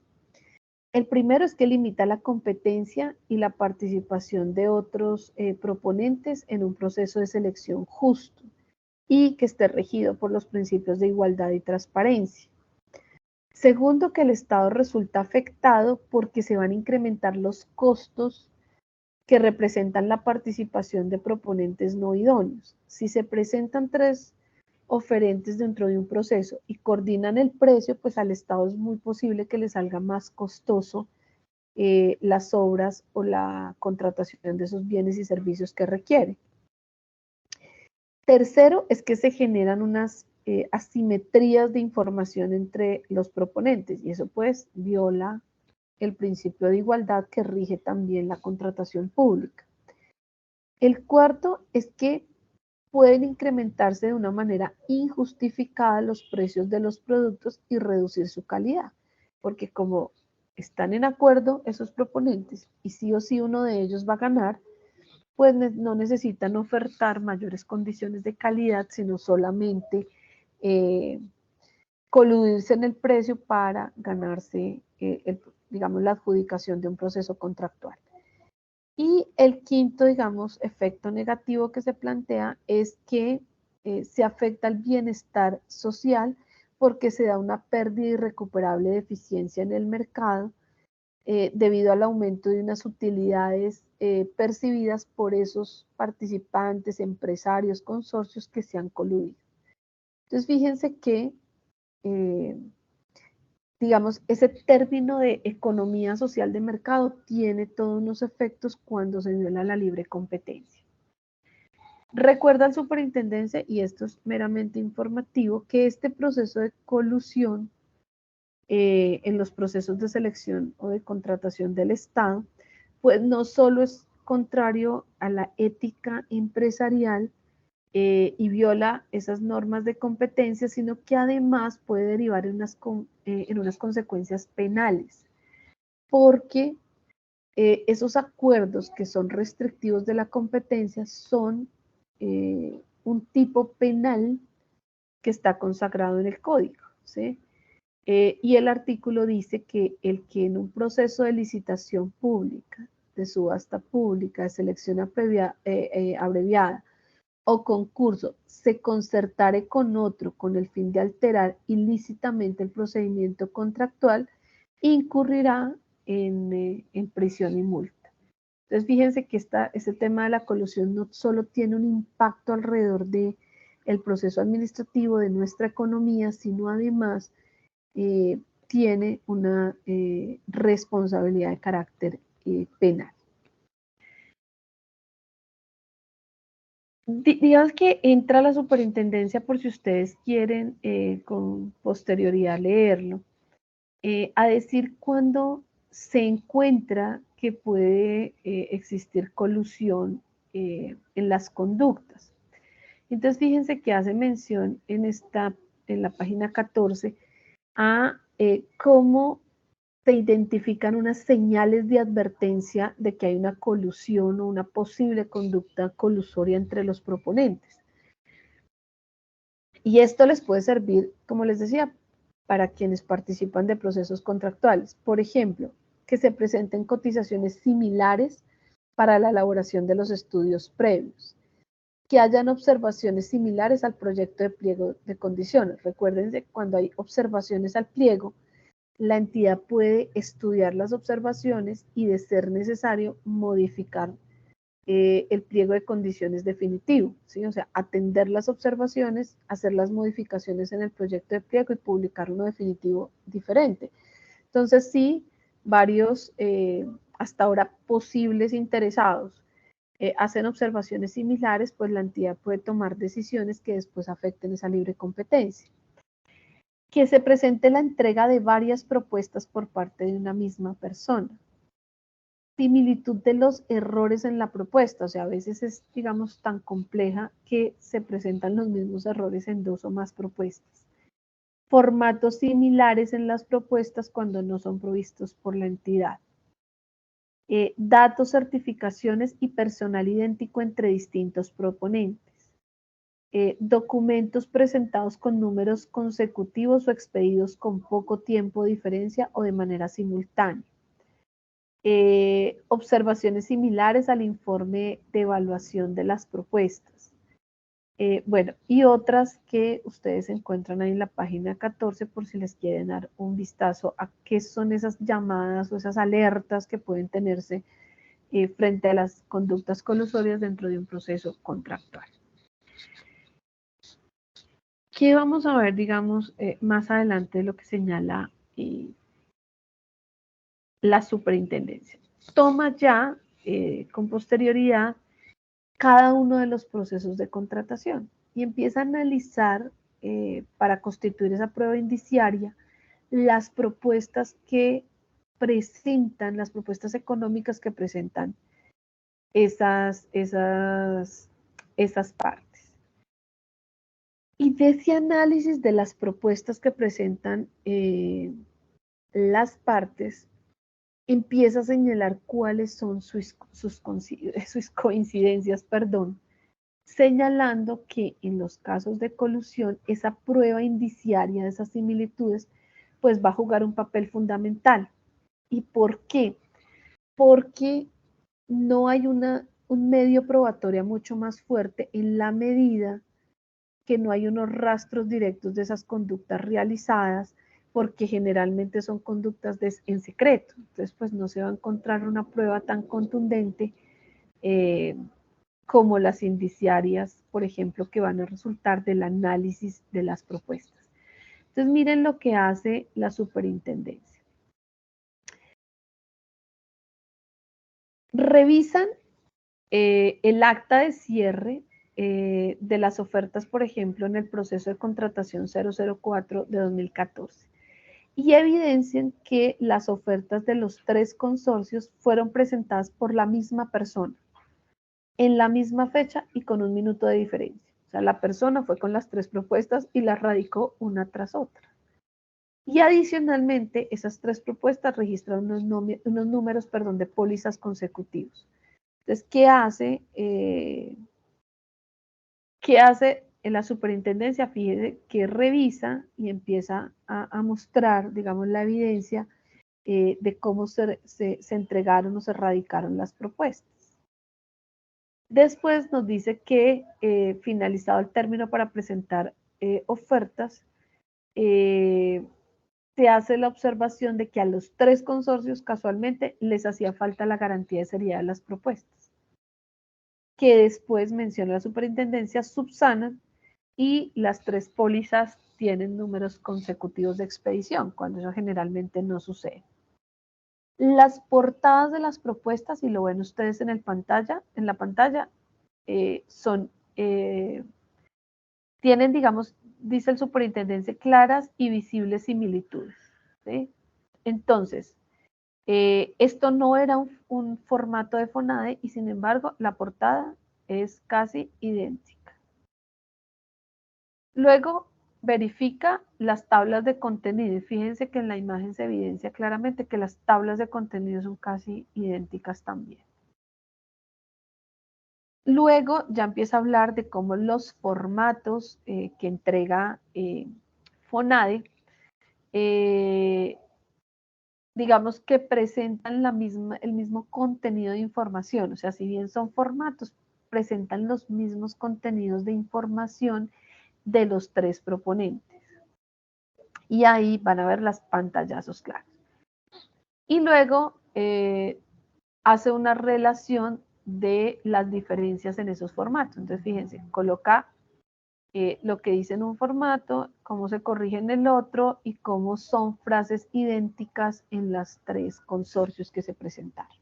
El primero es que limita la competencia y la participación de otros proponentes en un proceso de selección justo y que esté regido por los principios de igualdad y transparencia. Segundo, que el Estado resulta afectado porque se van a incrementar los costos que representan la participación de proponentes no idóneos. Si se presentan 3 oferentes dentro de un proceso y coordinan el precio, pues al Estado es muy posible que le salga más costoso las obras o la contratación de esos bienes y servicios que requiere. Tercero, es que se generan unas asimetrías de información entre los proponentes y eso pues viola el principio de igualdad que rige también la contratación pública. El cuarto es que pueden incrementarse de una manera injustificada los precios de los productos y reducir su calidad, porque como están en acuerdo esos proponentes y sí o sí uno de ellos va a ganar, pues no necesitan ofertar mayores condiciones de calidad, sino solamente coludirse en el precio para ganarse, digamos, la adjudicación de un proceso contractual. Y el quinto, digamos, efecto negativo que se plantea es que se afecta el bienestar social porque se da una pérdida irrecuperable de eficiencia en el mercado debido al aumento de unas utilidades percibidas por esos participantes, empresarios, consorcios que se han coludido. Entonces, fíjense que digamos, ese término de economía social de mercado tiene todos unos efectos cuando se viola la libre competencia. Recuerda el superintendente, y esto es meramente informativo, que este proceso de colusión en los procesos de selección o de contratación del Estado, pues no solo es contrario a la ética empresarial, y viola esas normas de competencia, sino que además puede derivar en unas consecuencias penales, porque esos acuerdos que son restrictivos de la competencia son un tipo penal que está consagrado en el código, ¿sí? Y el artículo dice que el que en un proceso de licitación pública, de subasta pública, de selección abreviada, o concurso se concertare con otro con el fin de alterar ilícitamente el procedimiento contractual, incurrirá en prisión y multa. Entonces, fíjense que este tema de la colusión no solo tiene un impacto alrededor del proceso administrativo de nuestra economía, sino además tiene una responsabilidad de carácter penal. Digamos que entra la superintendencia por si ustedes quieren con posterioridad leerlo, a decir cuándo se encuentra que puede existir colusión en las conductas. Entonces fíjense que hace mención en la página 14 a cómo se identifican unas señales de advertencia de que hay una colusión o una posible conducta colusoria entre los proponentes. Y esto les puede servir, como les decía, para quienes participan de procesos contractuales. Por ejemplo, que se presenten cotizaciones similares para la elaboración de los estudios previos, que hayan observaciones similares al proyecto de pliego de condiciones. Recuerden que cuando hay observaciones al pliego, la entidad puede estudiar las observaciones y, de ser necesario, modificar el pliego de condiciones definitivo, ¿sí? O sea, atender las observaciones, hacer las modificaciones en el proyecto de pliego y publicar uno definitivo diferente. Entonces, sí, varios hasta ahora posibles interesados hacen observaciones similares, pues la entidad puede tomar decisiones que después afecten esa libre competencia. Que se presente la entrega de varias propuestas por parte de una misma persona. Similitud de los errores en la propuesta, o sea, a veces es, digamos, tan compleja que se presentan los mismos errores en dos o más propuestas. Formatos similares en las propuestas cuando no son provistos por la entidad. Datos, certificaciones y personal idéntico entre distintos proponentes. Documentos presentados con números consecutivos o expedidos con poco tiempo de diferencia o de manera simultánea. Observaciones similares al informe de evaluación de las propuestas. Bueno, y otras que ustedes encuentran ahí en la página 14 por si les quieren dar un vistazo a qué son esas llamadas o esas alertas que pueden tenerse frente a las conductas colusorias dentro de un proceso contractual. ¿Qué vamos a ver, digamos, más adelante de lo que señala la superintendencia? Toma ya con posterioridad cada uno de los procesos de contratación y empieza a analizar para constituir esa prueba indiciaria las propuestas que presentan, las propuestas económicas que presentan esas partes. Y de ese análisis de las propuestas que presentan las partes, empieza a señalar cuáles son sus coincidencias, señalando que en los casos de colusión, esa prueba indiciaria de esas similitudes, pues va a jugar un papel fundamental. ¿Y por qué? Porque no hay un medio probatorio mucho más fuerte en la medida que no hay unos rastros directos de esas conductas realizadas, porque generalmente son conductas en secreto. Entonces, pues no se va a encontrar una prueba tan contundente como las indiciarias, por ejemplo, que van a resultar del análisis de las propuestas. Entonces, miren lo que hace la superintendencia. Revisan el acta de cierre de las ofertas, por ejemplo, en el proceso de contratación 004 de 2014 y evidencian que las ofertas de los 3 consorcios fueron presentadas por la misma persona en la misma fecha y con 1 minuto de diferencia. O sea, la persona fue con las 3 propuestas y las radicó una tras otra. Y adicionalmente, esas 3 propuestas registran unos números de pólizas consecutivos. Entonces, ¿qué hace la superintendencia? Fíjese que revisa y empieza a mostrar, digamos, la evidencia de cómo se entregaron o se radicaron las propuestas. Después nos dice que finalizado el término para presentar ofertas, se hace la observación de que a los 3 consorcios casualmente les hacía falta la garantía de seriedad de las propuestas, que después menciona la superintendencia, subsanan y las 3 pólizas tienen números consecutivos de expedición, cuando eso generalmente no sucede. Las portadas de las propuestas, y lo ven ustedes en la pantalla, tienen, digamos, dice el superintendente, claras y visibles similitudes, ¿sí? Entonces, esto no era un formato de FONADE y sin embargo la portada es casi idéntica. Luego verifica las tablas de contenido y fíjense que en la imagen se evidencia claramente que las tablas de contenido son casi idénticas también. Luego ya empieza a hablar de cómo los formatos que entrega FONADE digamos que presentan el mismo contenido de información, o sea, si bien son formatos, presentan los mismos contenidos de información de los tres proponentes. Y ahí van a ver las pantallazos claros. Y luego hace una relación de las diferencias en esos formatos. Entonces, fíjense, coloca lo que dice en un formato, cómo se corrige en el otro y cómo son frases idénticas en las tres consorcios que se presentaron.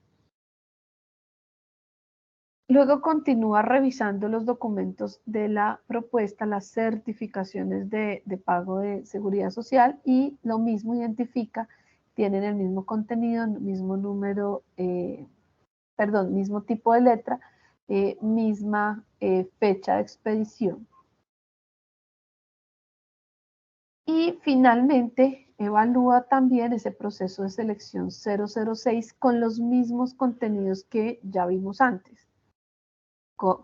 Luego continúa revisando los documentos de la propuesta, las certificaciones de pago de seguridad social y lo mismo identifica, tienen el mismo contenido, mismo número, mismo tipo de letra, misma fecha de expedición. Y finalmente evalúa también ese proceso de selección 006 con los mismos contenidos que ya vimos antes.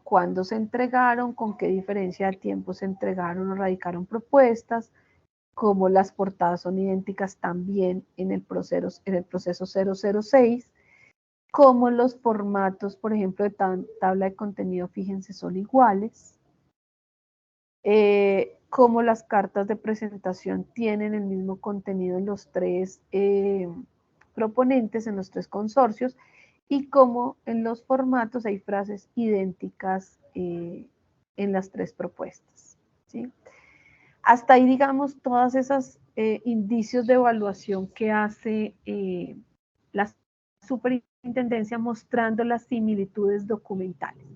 Cuándo se entregaron, con qué diferencia de tiempo se entregaron o radicaron propuestas, cómo las portadas son idénticas también en el proceso 006, cómo los formatos, por ejemplo, de tabla de contenido, fíjense, son iguales, cómo las cartas de presentación tienen el mismo contenido en los tres proponentes, en los tres consorcios, y cómo en los formatos hay frases idénticas en las tres propuestas, ¿sí? Hasta ahí, digamos, todas esas indicios de evaluación que hace la superintendencia mostrando las similitudes documentales.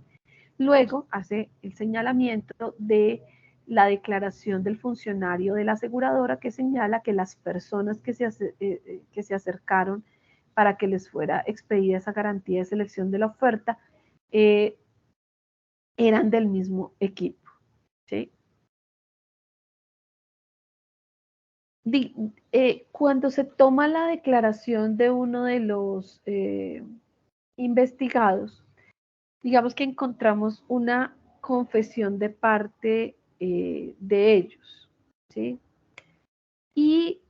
Luego hace el señalamiento de la declaración del funcionario de la aseguradora que señala que las personas que se acercaron para que les fuera expedida esa garantía de selección de la oferta eran del mismo equipo, ¿sí? Cuando se toma la declaración de uno de los investigados, digamos que encontramos una confesión de parte de ellos, ¿sí? Y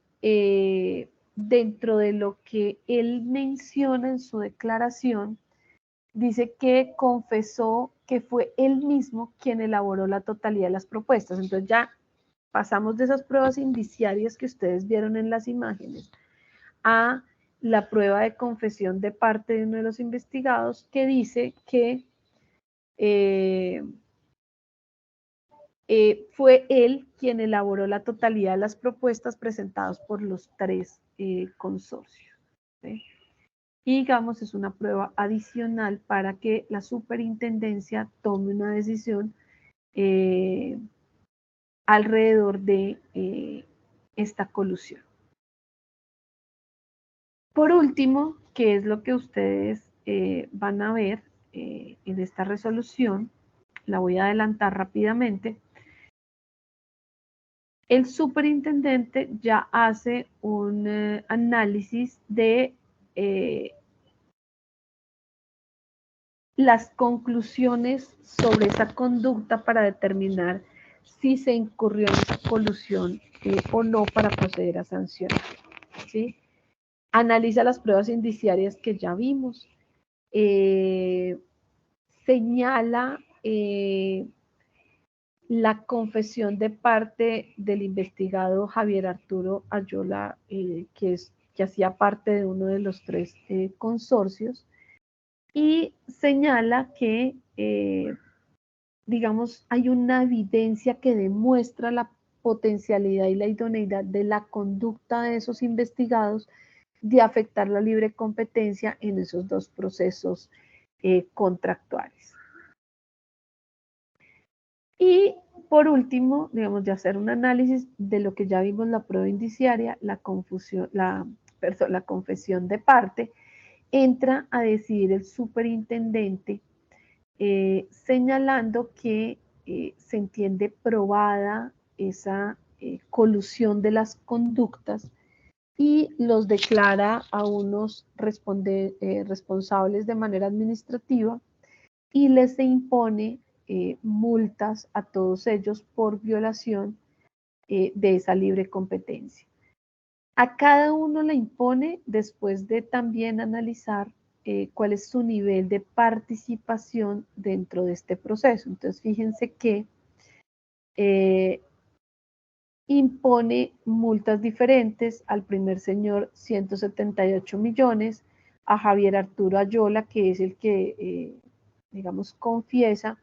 dentro de lo que él menciona en su declaración, dice que confesó que fue él mismo quien elaboró la totalidad de las propuestas. Entonces ya pasamos de esas pruebas indiciarias que ustedes vieron en las imágenes a la prueba de confesión de parte de uno de los investigados que dice que fue él quien elaboró la totalidad de las propuestas presentadas por los tres consorcios, ¿sí? Y digamos, es una prueba adicional para que la superintendencia tome una decisión alrededor de esta colusión. Por último, ¿qué es lo que ustedes van a ver en esta resolución? La voy a adelantar rápidamente. El superintendente ya hace un análisis de las conclusiones sobre esa conducta para determinar si se incurrió en esa colusión o no para proceder a sancionar, ¿sí? Analiza las pruebas indiciarias que ya vimos, señala la confesión de parte del investigado Javier Arturo Ayola, que hacía parte de uno de los tres consorcios, y señala que, digamos, hay una evidencia que demuestra la potencialidad y la idoneidad de la conducta de esos investigados de afectar la libre competencia en esos dos procesos contractuales. Y por último, digamos, de hacer un análisis de lo que ya vimos, la prueba indiciaria, la confesión de parte, entra a decidir el superintendente señalando que se entiende probada esa colusión de las conductas y los declara a unos responsables de manera administrativa y les impone multas a todos ellos por violación de esa libre competencia. A cada uno le impone, después de también analizar cuál es su nivel de participación dentro de este proceso. Entonces, fíjense que impone multas diferentes, al primer señor 178 millones, a Javier Arturo Ayola, que es el que, digamos, confiesa,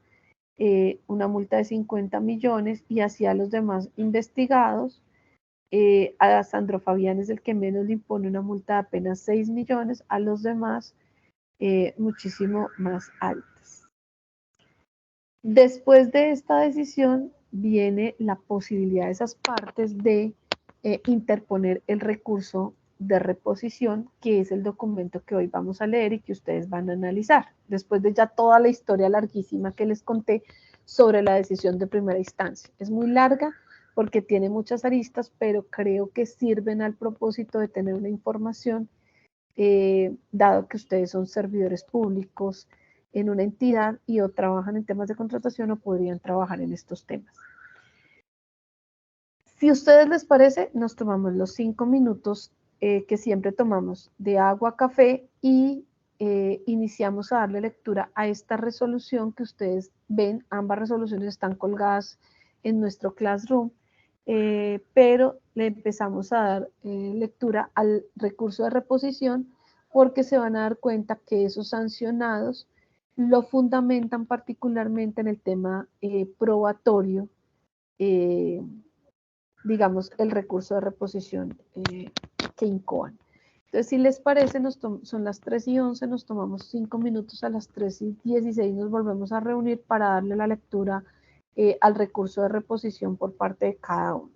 una multa de 50 millones, y hacia los demás investigados, a Sandro Fabián es el que menos le impone una multa de apenas 6 millones, a los demás muchísimo más altas. Después de esta decisión viene la posibilidad de esas partes de interponer el recurso de reposición, que es el documento que hoy vamos a leer y que ustedes van a analizar, después de ya toda la historia larguísima que les conté sobre la decisión de primera instancia. Es muy larga porque tiene muchas aristas, pero creo que sirven al propósito de tener una información, dado que ustedes son servidores públicos en una entidad y o trabajan en temas de contratación o podrían trabajar en estos temas. Si a ustedes les parece, nos tomamos los 5 minutos que siempre tomamos de agua, café y iniciamos a darle lectura a esta resolución que ustedes ven. Ambas resoluciones están colgadas en nuestro Classroom, pero le empezamos a dar lectura al recurso de reposición, porque se van a dar cuenta que esos sancionados lo fundamentan particularmente en el tema probatorio, digamos, el recurso de reposición que incoan. Entonces, si les parece, son las 3:11, nos tomamos 5 minutos, a las 3:16 nos volvemos a reunir para darle la lectura al recurso de reposición por parte de cada uno.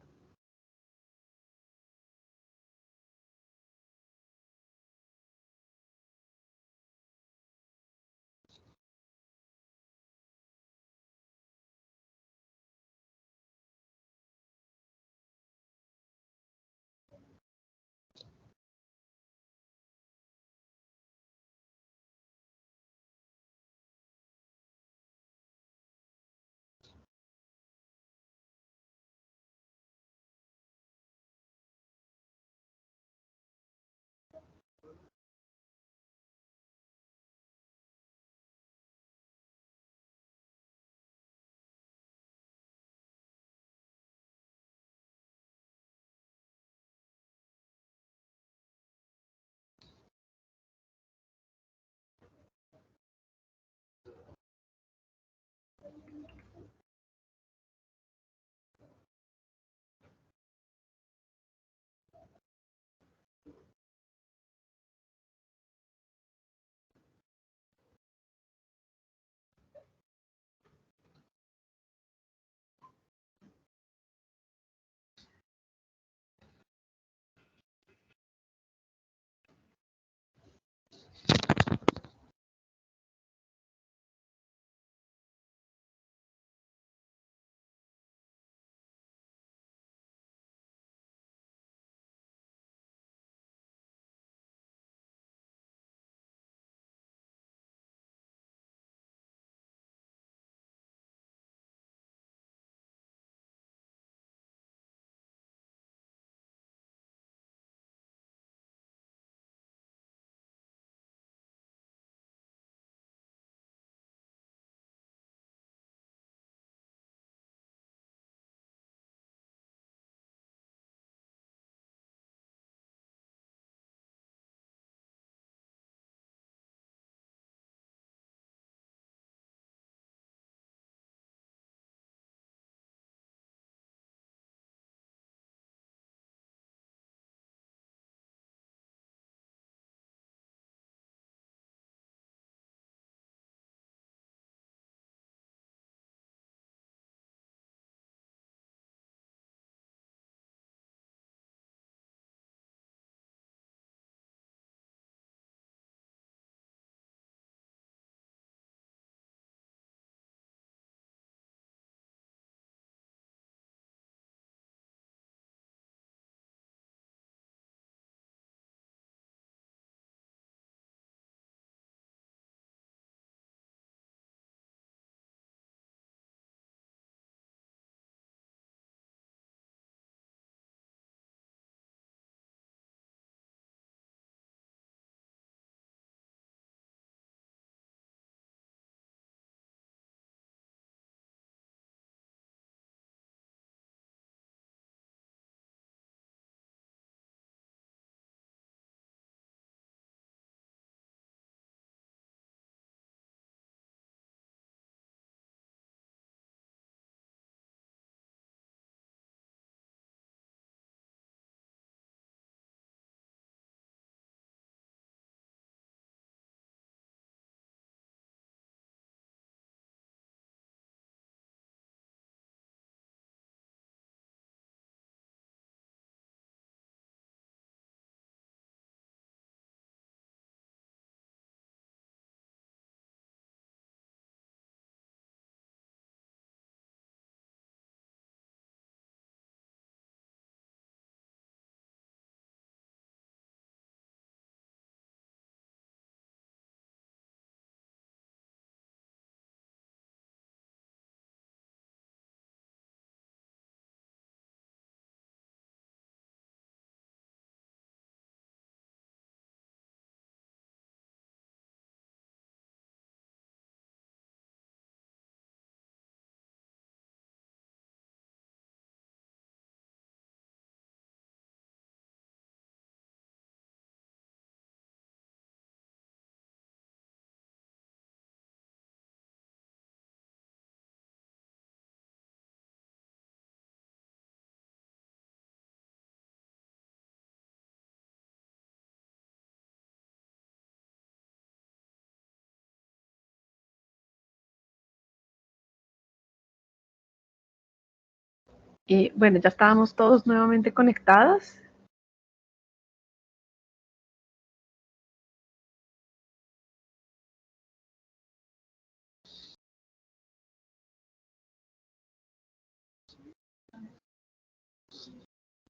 Bueno, ya estábamos todos nuevamente conectados.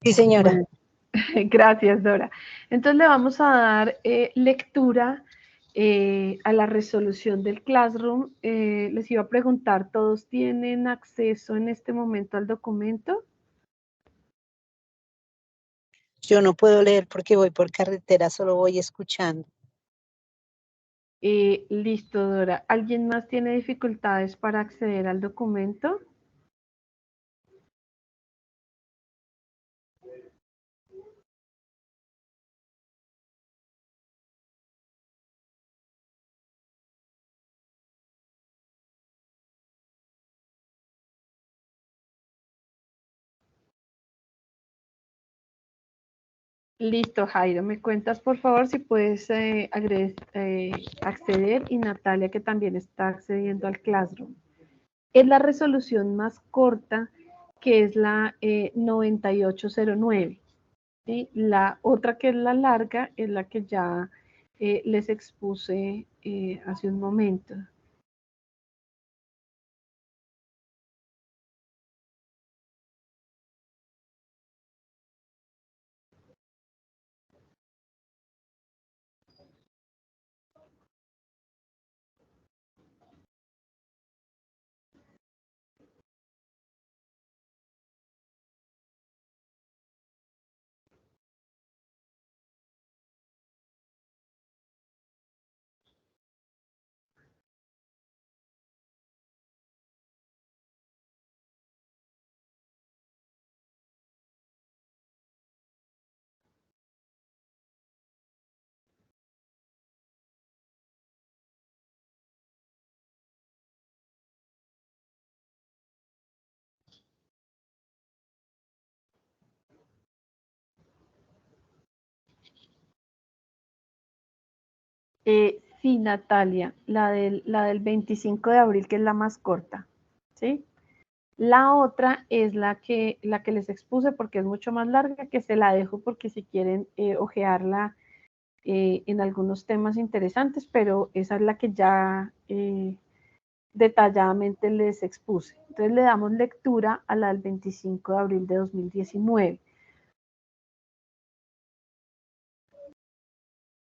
Sí, señora. Bueno, gracias, Dora. Entonces le vamos a dar lectura a la resolución del Classroom. Les iba a preguntar, ¿todos tienen acceso en este momento al documento? Yo no puedo leer porque voy por carretera, solo voy escuchando. Listo, Dora. ¿Alguien más tiene dificultades para acceder al documento? Listo, Jairo. Me cuentas, por favor, si puedes acceder y Natalia, que también está accediendo al Classroom. Es la resolución más corta, que es la 9809. ¿Sí? La otra, que es la larga, es la que ya les expuse hace un momento. Sí, Natalia, la del 25 de abril, que es la más corta, ¿sí? La otra es la que les expuse, porque es mucho más larga, que se la dejo porque si quieren ojearla en algunos temas interesantes, pero esa es la que ya detalladamente les expuse. Entonces le damos lectura a la del 25 de abril de 2019.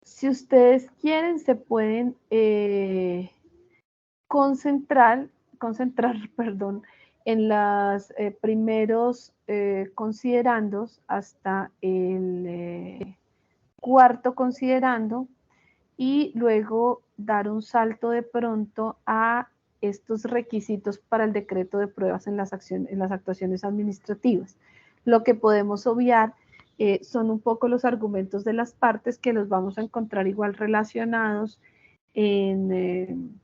Si ustedes quieren, se pueden concentrar, perdón, en los primeros considerandos hasta el cuarto considerando, y luego dar un salto de pronto a estos requisitos para el decreto de pruebas en las actuaciones administrativas. Lo que podemos obviar son un poco los argumentos de las partes, que los vamos a encontrar igual relacionados en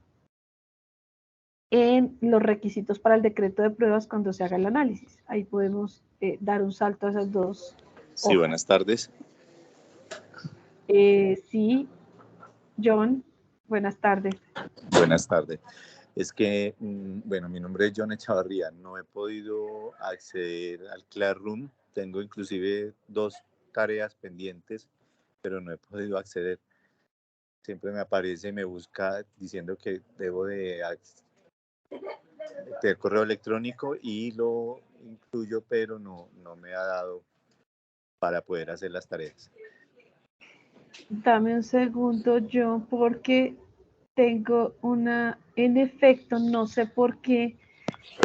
los requisitos para el decreto de pruebas cuando se haga el análisis. Ahí podemos dar un salto a esas dos. Sí, buenas tardes. Sí, John, buenas tardes. Buenas tardes. Es que, bueno, mi nombre es John Echavarría. No he podido acceder al Classroom. Tengo inclusive 2 tareas pendientes, pero no he podido acceder. Siempre me aparece, me busca diciendo que debo de tener correo electrónico y lo incluyo, pero no me ha dado para poder hacer las tareas. Dame un segundo, John, porque tengo en efecto, no sé por qué,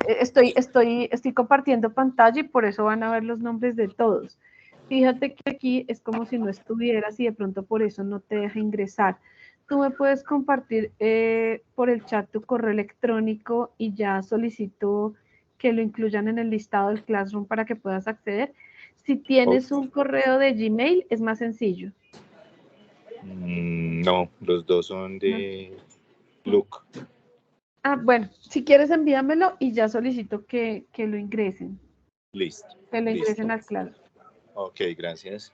estoy compartiendo pantalla y por eso van a ver los nombres de todos. Fíjate que aquí es como si no estuvieras y de pronto por eso no te deja ingresar. Tú me puedes compartir por el chat tu correo electrónico y ya solicito que lo incluyan en el listado del Classroom para que puedas acceder. Si tienes un correo de Gmail, es más sencillo. No, los dos son de Look. Bueno, si quieres envíamelo y ya solicito que lo ingresen. Listo. Que lo ingresen Listo. al Classroom. Ok, gracias.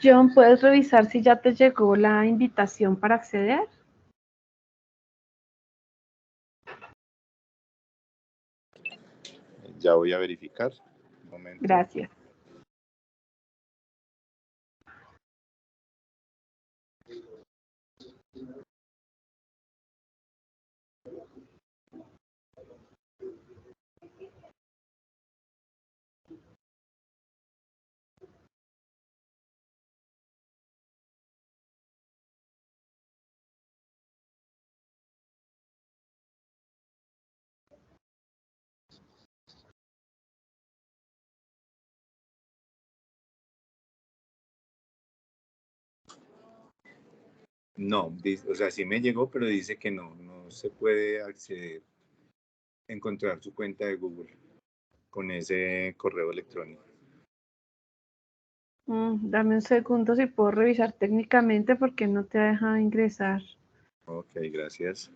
John, ¿puedes revisar si ya te llegó la invitación para acceder? Ya voy a verificar. Un momento. Gracias. No, o sea, sí me llegó, pero dice que no se puede acceder, encontrar su cuenta de Google con ese correo electrónico. Dame un segundo si puedo revisar técnicamente porque no te ha dejado ingresar. Ok, gracias.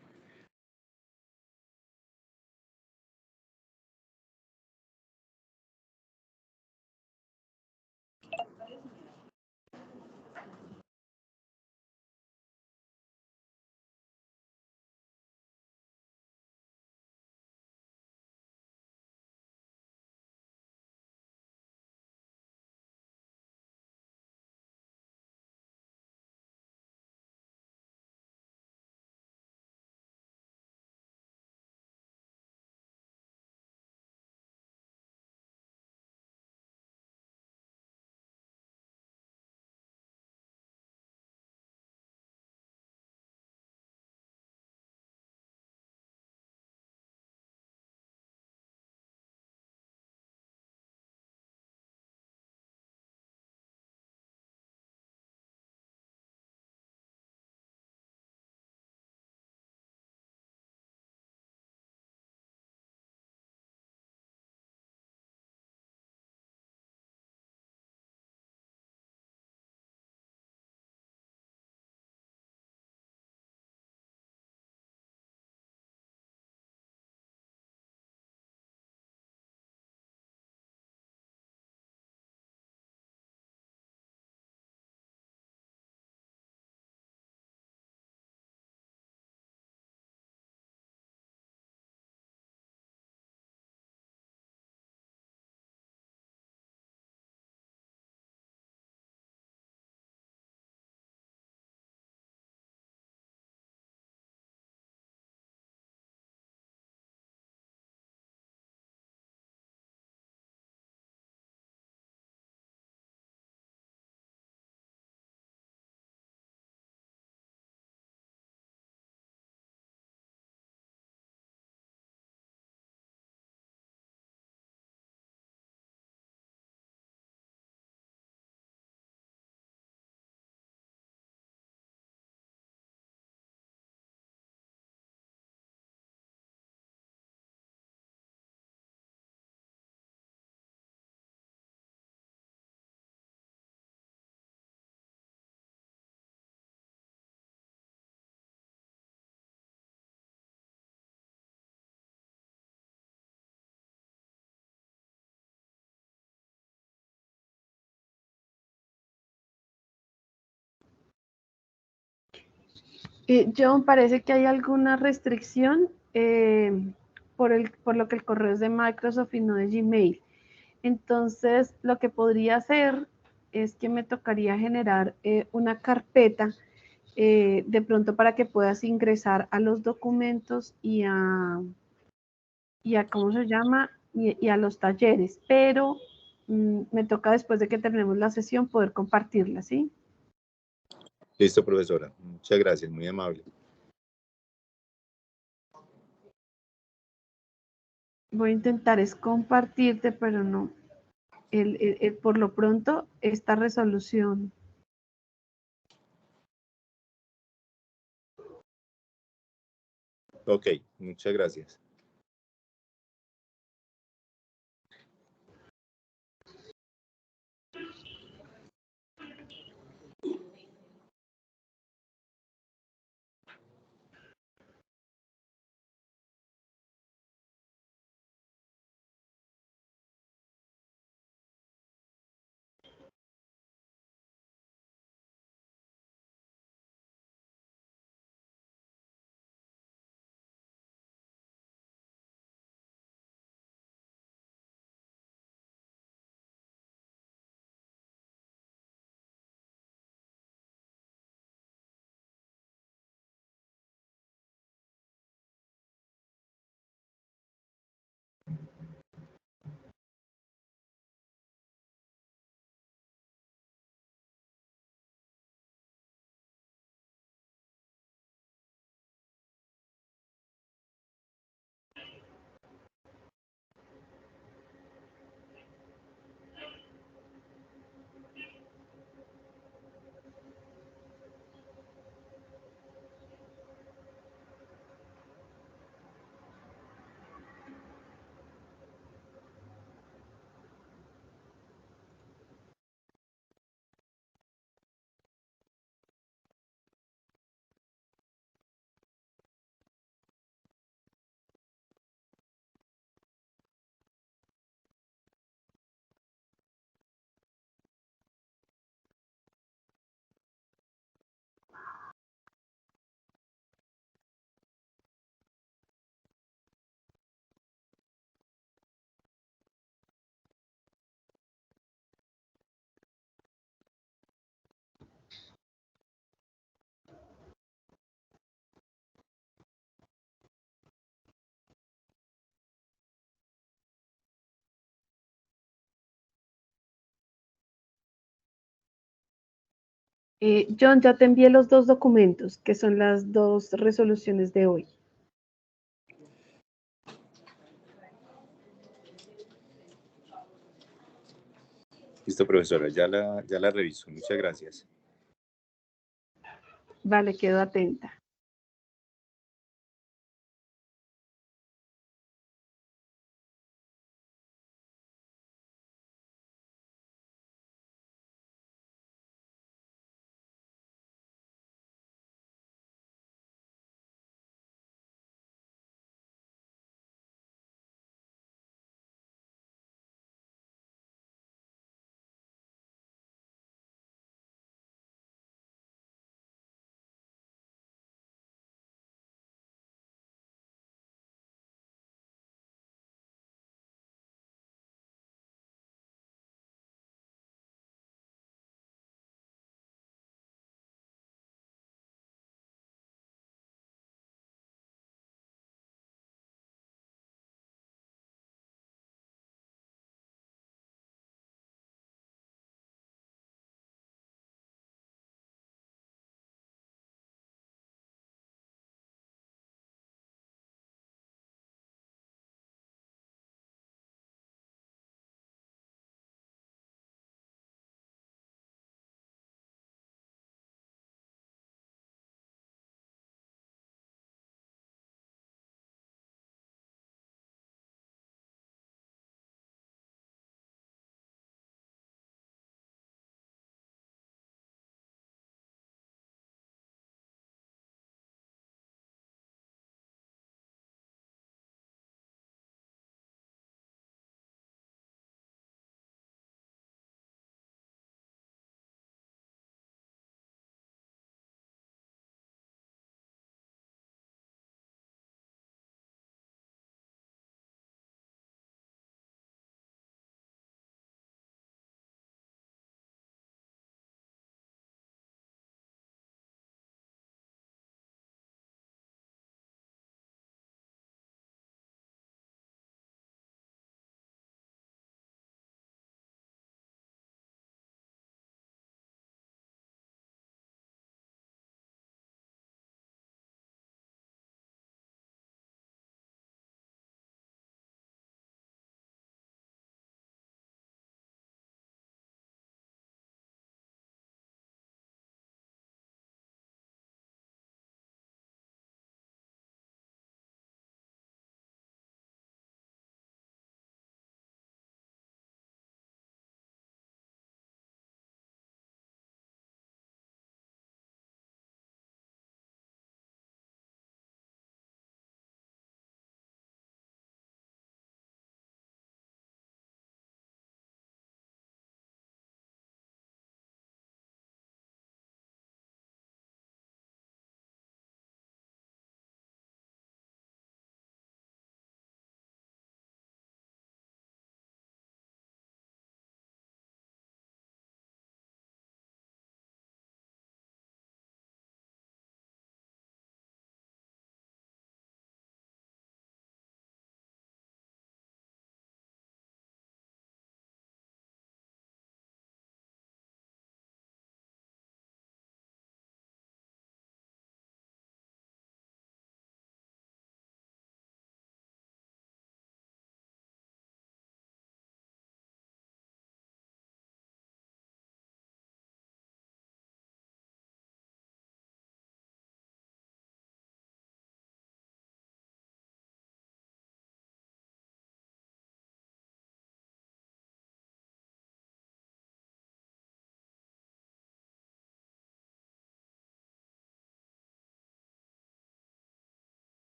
John, parece que hay alguna restricción por lo que el correo es de Microsoft y no de Gmail. Entonces, lo que podría hacer es que me tocaría generar una carpeta de pronto para que puedas ingresar a los documentos y a ¿cómo se llama? Y a los talleres, pero me toca después de que terminemos la sesión poder compartirla, ¿sí? Listo, profesora. Muchas gracias, muy amable. Voy a intentar es compartirte, pero no. Por lo pronto, esta resolución. Ok, muchas gracias. John, ya te envié los 2 documentos, que son las 2 resoluciones de hoy. Listo, profesora, ya la reviso. Muchas gracias. Vale, quedo atenta.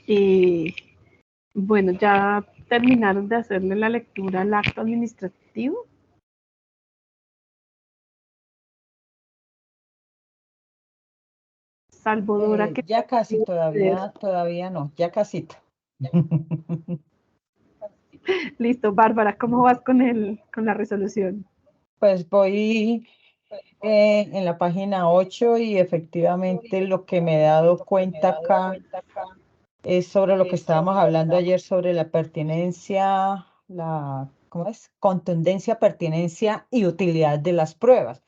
Y bueno, ya terminaron de hacerle la lectura al acto administrativo. Salvo Dora, que Ya casi, todavía no, ya casito. listo. Bárbara, ¿cómo vas con la resolución? Pues voy en la página 8 y efectivamente lo que me he dado cuenta acá es sobre lo que estábamos hablando ayer sobre la pertinencia, ¿cómo es? Contundencia, pertinencia y utilidad de las pruebas.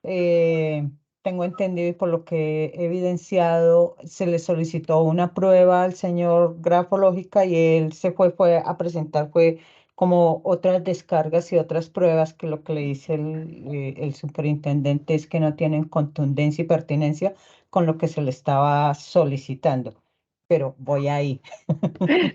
Eh, Tengo entendido y por lo que he evidenciado, se le solicitó una prueba al señor Grafológica y él fue a presentar, fue como otras descargas y otras pruebas que lo que le dice el superintendente es que no tienen contundencia y pertinencia con lo que se le estaba solicitando. Pero voy ahí.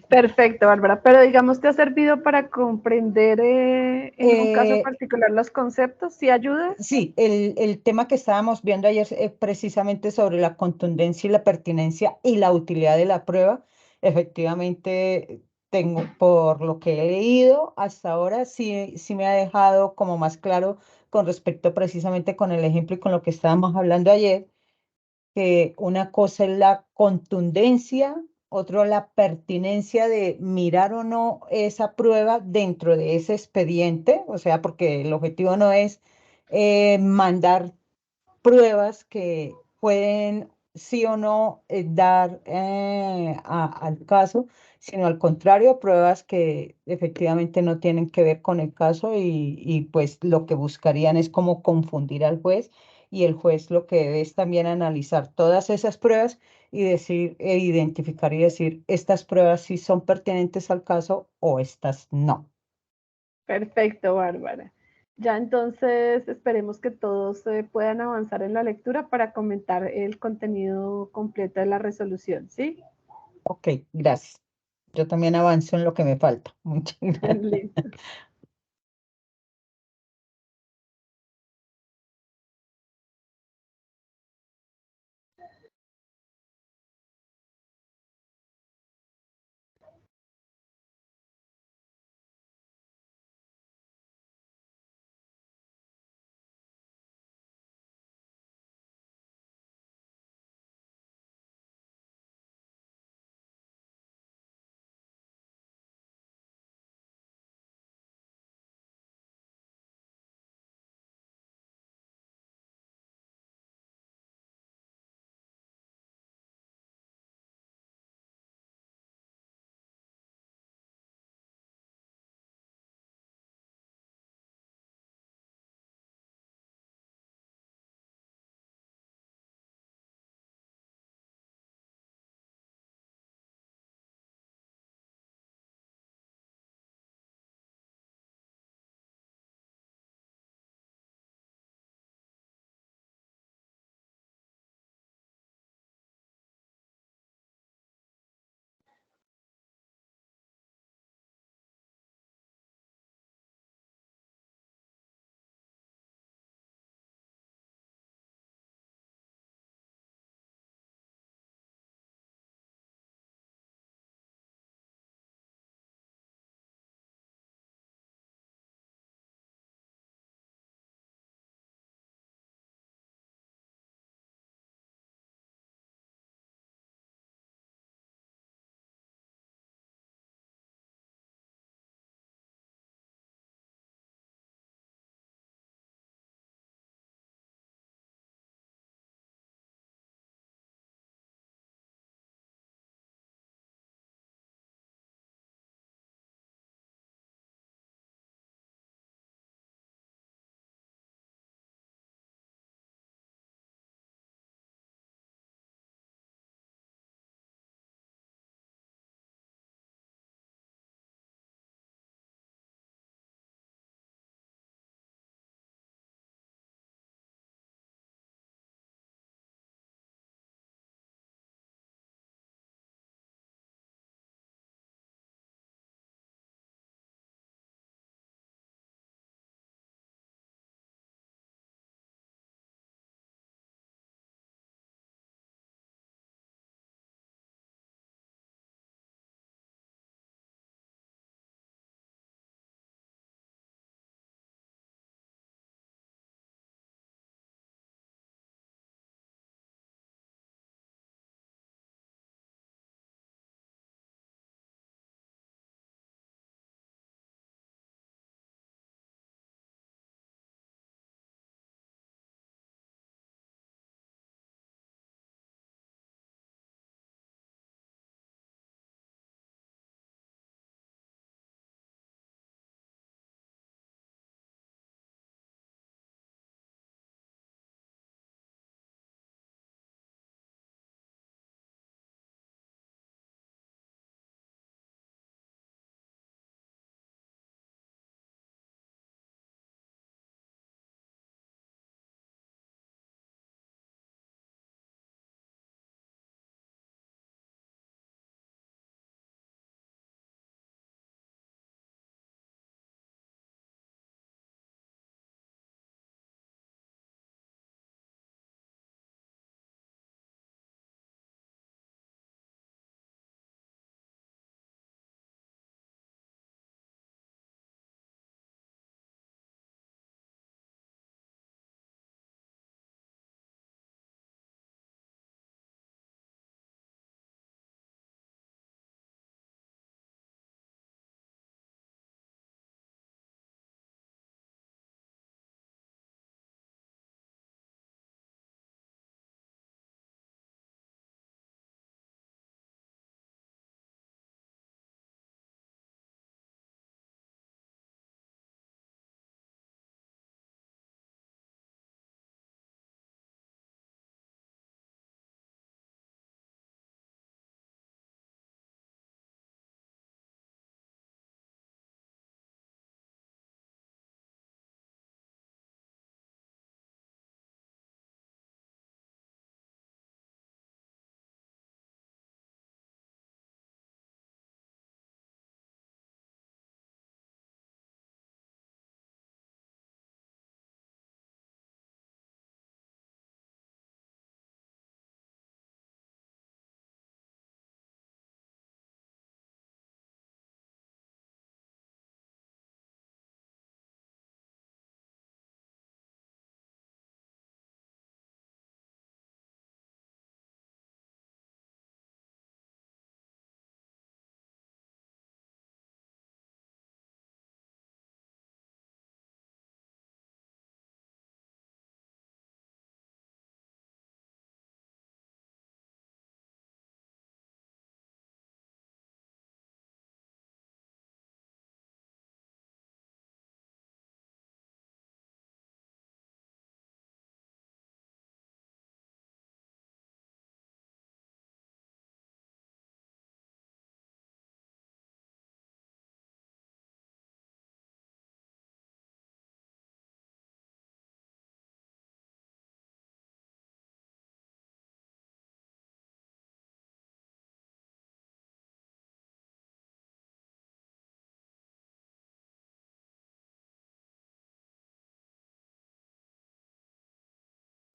Perfecto, Bárbara. Pero digamos, ¿te ha servido para comprender en un caso Eh, particular los conceptos? ¿Sí ayuda? Sí, el tema que estábamos viendo ayer es precisamente sobre la contundencia y la pertinencia y la utilidad de la prueba. Efectivamente, tengo, por lo que he leído hasta ahora, sí me ha dejado como más claro con respecto precisamente con el ejemplo y con lo que estábamos hablando ayer, que una cosa es la contundencia, otro la pertinencia de mirar o no esa prueba dentro de ese expediente, o sea, porque el objetivo no es mandar pruebas que pueden sí o no dar al caso, sino al contrario, pruebas que efectivamente no tienen que ver con el caso y pues lo que buscarían es como confundir al juez y el juez lo que debe es también analizar todas esas pruebas y decir, identificar y decir, estas pruebas sí son pertinentes al caso o estas no. Perfecto, Bárbara. Ya entonces esperemos que todos puedan avanzar en la lectura para comentar el contenido completo de la resolución, ¿sí? Ok, gracias. Yo también avanzo en lo que me falta. Muchas gracias. Listo.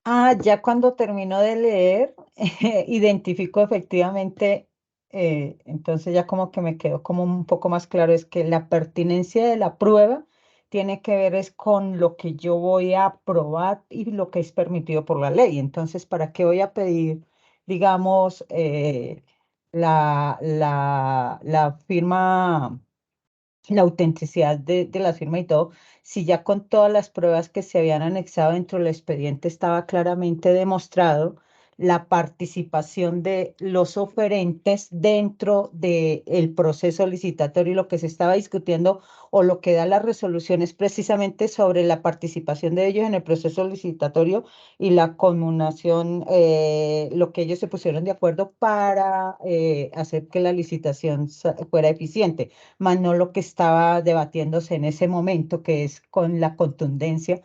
Ya cuando termino de leer, identifico efectivamente, entonces ya como que me quedó como un poco más claro, es que la pertinencia de la prueba tiene que ver es con lo que yo voy a probar y lo que es permitido por la ley. Entonces, ¿para qué voy a pedir, digamos, la firma? La autenticidad de la firma y todo, si ya con todas las pruebas que se habían anexado dentro del expediente estaba claramente demostrado la participación de los oferentes dentro del proceso licitatorio y lo que se estaba discutiendo o lo que da la resolución es precisamente sobre la participación de ellos en el proceso licitatorio y la conmunación, lo que ellos se pusieron de acuerdo para hacer que la licitación fuera eficiente, más no lo que estaba debatiéndose en ese momento, que es con la contundencia,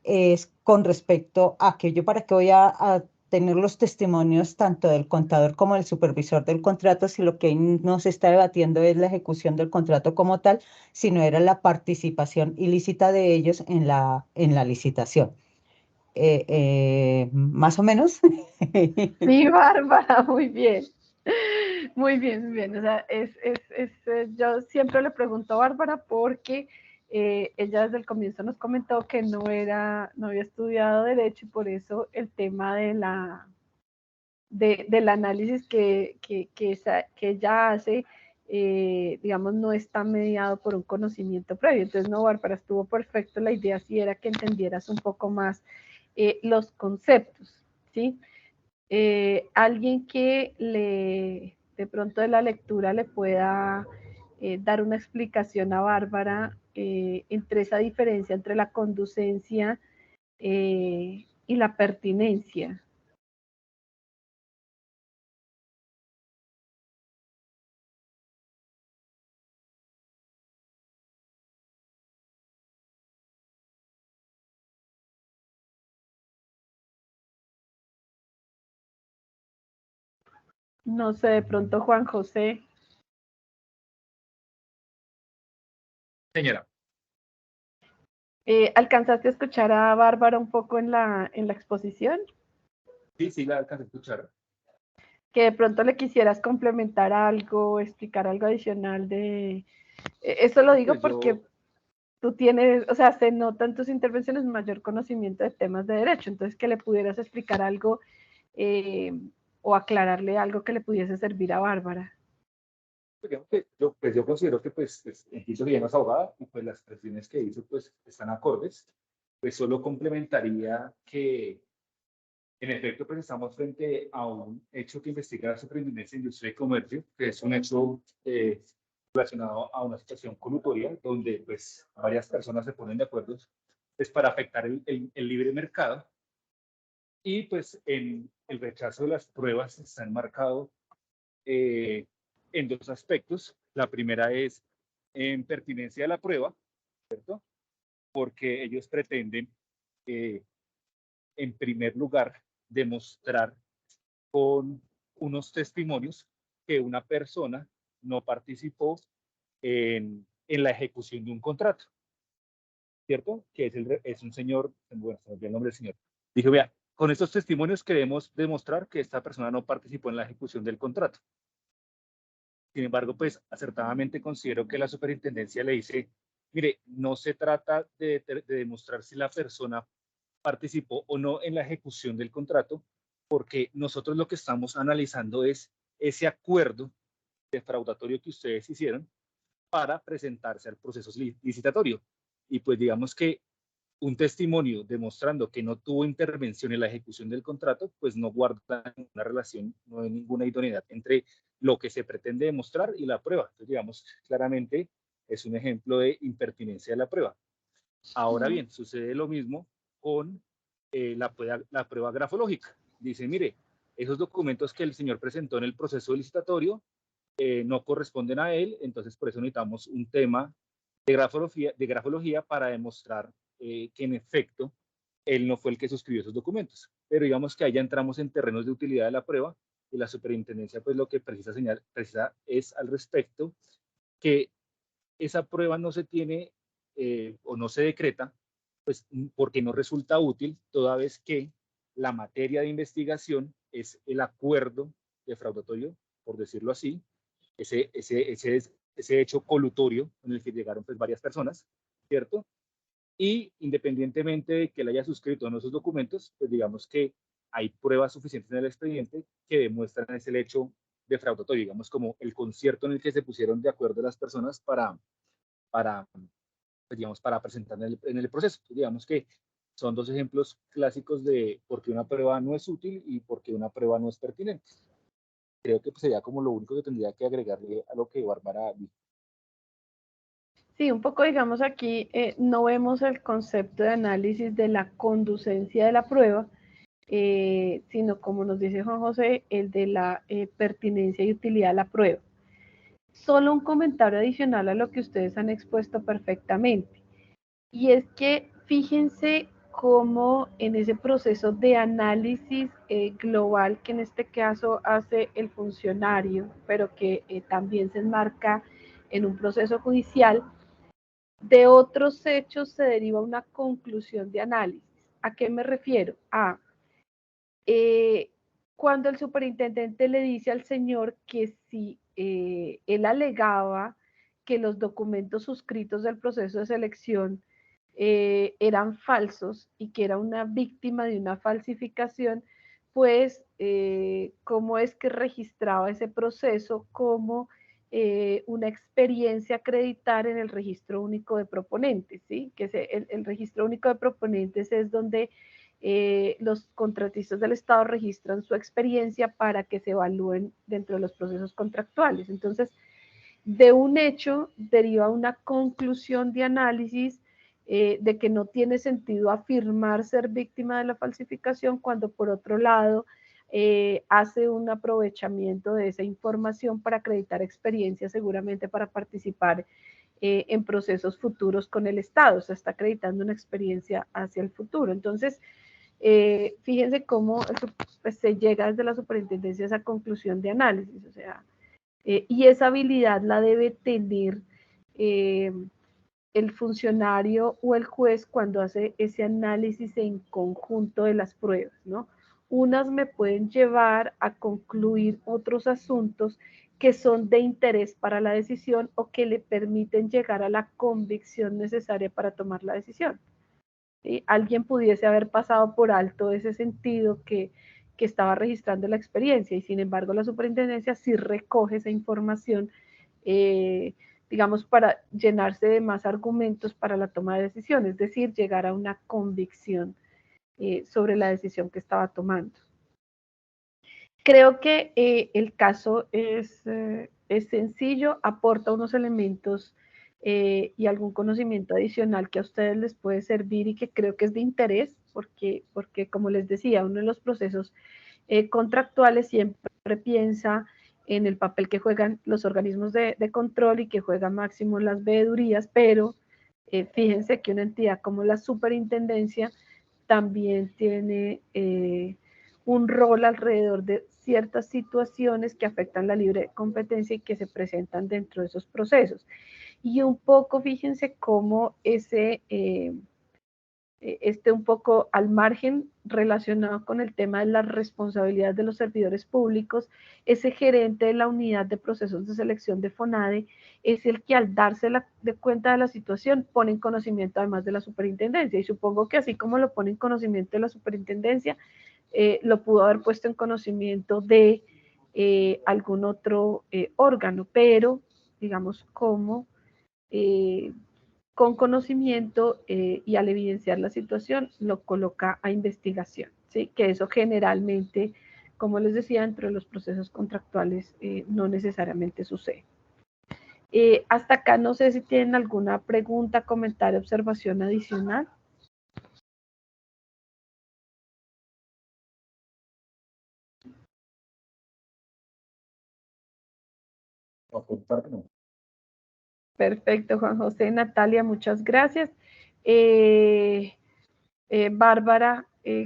es con respecto a que yo para qué voy a tener los testimonios tanto del contador como del supervisor del contrato si lo que no se está debatiendo es la ejecución del contrato como tal, sino era la participación ilícita de ellos en la licitación. Más o menos. Sí, Bárbara, muy bien. Muy bien, muy bien. O sea, yo siempre le pregunto a Bárbara porque ella desde el comienzo nos comentó que no había estudiado Derecho y por eso el tema del análisis que ella hace, digamos, no está mediado por un conocimiento previo. Entonces, no, Bárbara, estuvo perfecto. La idea sí era que entendieras un poco más los conceptos, ¿sí? Alguien que de pronto de la lectura le pueda dar una explicación a Bárbara entre esa diferencia entre la conducencia y la pertinencia. No sé, de pronto Juan José. Señora. ¿Alcanzaste a escuchar a Bárbara un poco en la exposición? Sí, la alcancé a escuchar. Que de pronto le quisieras complementar algo, explicar algo adicional eso lo digo Pues porque yo, tú tienes, o sea, se nota en tus intervenciones mayor conocimiento de temas de derecho, entonces que le pudieras explicar algo eh, o aclararle algo que le pudiese servir a Bárbara. digamos que yo considero que pues hizo bien es abogada y pues las expresiones que hizo pues están acordes. Pues solo complementaría que en efecto pues estamos frente a un hecho que investiga la Superintendencia de Industria y Comercio, que es un hecho relacionado a una situación colutoria donde pues varias personas se ponen de acuerdo pues, para afectar el libre mercado y pues en el rechazo de las pruebas está enmarcado eh, en dos aspectos. La primera es en pertinencia de la prueba, ¿cierto? Porque ellos pretenden, eh, en primer lugar, demostrar con unos testimonios que una persona no participó en la ejecución de un contrato, ¿cierto? Que es un señor, bueno, se me olvidó el nombre del señor. Dijo, vea, con estos testimonios queremos demostrar que esta persona no participó en la ejecución del contrato. Sin embargo, pues acertadamente considero que la superintendencia le dice, mire, no se trata de demostrar si la persona participó o no en la ejecución del contrato, porque nosotros lo que estamos analizando es ese acuerdo defraudatorio que ustedes hicieron para presentarse al proceso licitatorio. Y pues digamos que un testimonio demostrando que no tuvo intervención en la ejecución del contrato, pues no guarda ninguna relación, no hay ninguna idoneidad entre lo que se pretende demostrar y la prueba. Entonces, digamos, claramente es un ejemplo de impertinencia de la prueba. Ahora bien, sucede lo mismo con la prueba grafológica. Dice, mire, esos documentos que el señor presentó en el proceso licitatorio no corresponden a él, entonces por eso necesitamos un tema de grafología para demostrar que en efecto él no fue el que suscribió esos documentos. Pero digamos que ahí ya entramos en terrenos de utilidad de la prueba y la superintendencia pues lo que precisa es al respecto que esa prueba no se tiene o no se decreta pues porque no resulta útil toda vez que la materia de investigación es el acuerdo defraudatorio, por decirlo así, ese hecho colutorio en el que llegaron pues varias personas, ¿cierto? Y independientemente de que él haya suscrito en esos documentos, pues digamos que hay pruebas suficientes en el expediente que demuestran ese hecho defraudatorio, digamos como el concierto en el que se pusieron de acuerdo las personas para pues, digamos, para presentar en el proceso. Pues, digamos que son dos ejemplos clásicos de por qué una prueba no es útil y por qué una prueba no es pertinente. Creo que pues, sería como lo único que tendría que agregarle a lo que Bárbara dijo. Sí, un poco, digamos, aquí no vemos el concepto de análisis de la conducencia de la prueba, sino como nos dice Juan José, el de la pertinencia y utilidad de la prueba. Solo un comentario adicional a lo que ustedes han expuesto perfectamente, y es que fíjense cómo en ese proceso de análisis global que en este caso hace el funcionario, pero que también se enmarca en un proceso judicial, de otros hechos se deriva una conclusión de análisis. ¿A qué me refiero? Cuando el superintendente le dice al señor que si él alegaba que los documentos suscritos del proceso de selección eran falsos y que era una víctima de una falsificación, pues cómo es que registraba ese proceso como una experiencia acreditar en el registro único de proponentes, ¿sí? Que el registro único de proponentes es donde los contratistas del Estado registran su experiencia para que se evalúen dentro de los procesos contractuales. Entonces, de un hecho deriva una conclusión de análisis de que no tiene sentido afirmar ser víctima de la falsificación cuando por otro lado hace un aprovechamiento de esa información para acreditar experiencia seguramente para participar en procesos futuros con el Estado, o sea, está acreditando una experiencia hacia el futuro. Entonces, fíjense cómo pues, se llega desde la superintendencia a esa conclusión de análisis, o sea, y esa habilidad la debe tener el funcionario o el juez cuando hace ese análisis en conjunto de las pruebas, ¿no? Unas me pueden llevar a concluir otros asuntos que son de interés para la decisión o que le permiten llegar a la convicción necesaria para tomar la decisión. ¿Sí? Alguien pudiese haber pasado por alto ese sentido que estaba registrando la experiencia y sin embargo la superintendencia sí recoge esa información, digamos, para llenarse de más argumentos para la toma de decisión, es decir, llegar a una convicción sobre la decisión que estaba tomando. Creo que el caso es sencillo, aporta unos elementos y algún conocimiento adicional que a ustedes les puede servir y que creo que es de interés, porque como les decía, uno de los procesos contractuales siempre piensa en el papel que juegan los organismos de control y que juegan máximo las veedurías, pero fíjense que una entidad como la superintendencia también tiene un rol alrededor de ciertas situaciones que afectan la libre competencia y que se presentan dentro de esos procesos. Y un poco, fíjense cómo un poco al margen relacionado con el tema de las responsabilidades de los servidores públicos, ese gerente de la unidad de procesos de selección de FONADE es el que al darse de cuenta de la situación pone en conocimiento además de la superintendencia y supongo que así como lo pone en conocimiento de la superintendencia, lo pudo haber puesto en conocimiento de algún otro órgano, pero digamos como con conocimiento y al evidenciar la situación lo coloca a investigación, ¿sí? Que eso generalmente, como les decía, dentro de los procesos contractuales no necesariamente sucede. Hasta acá no sé si tienen alguna pregunta, comentario, observación adicional. Perfecto, Juan José, Natalia, muchas gracias. Bárbara,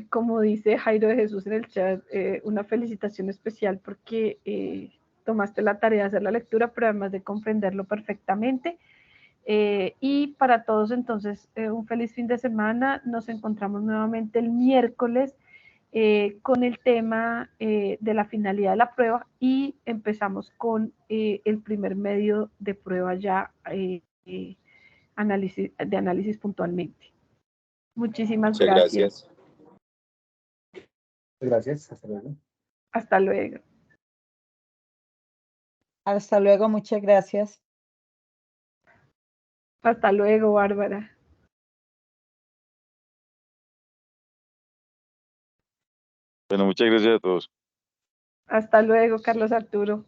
como dice Jairo de Jesús en el chat, una felicitación especial porque tomaste la tarea de hacer la lectura, pero además de comprenderlo perfectamente. Y para todos entonces, un feliz fin de semana. Nos encontramos nuevamente el miércoles con el tema de la finalidad de la prueba y empezamos con el primer medio de prueba ya de análisis puntualmente. Muchísimas Muchas gracias. Gracias, hasta luego. Hasta luego. Hasta luego, muchas gracias. Hasta luego, Bárbara. Bueno, muchas gracias a todos. Hasta luego, Carlos Arturo.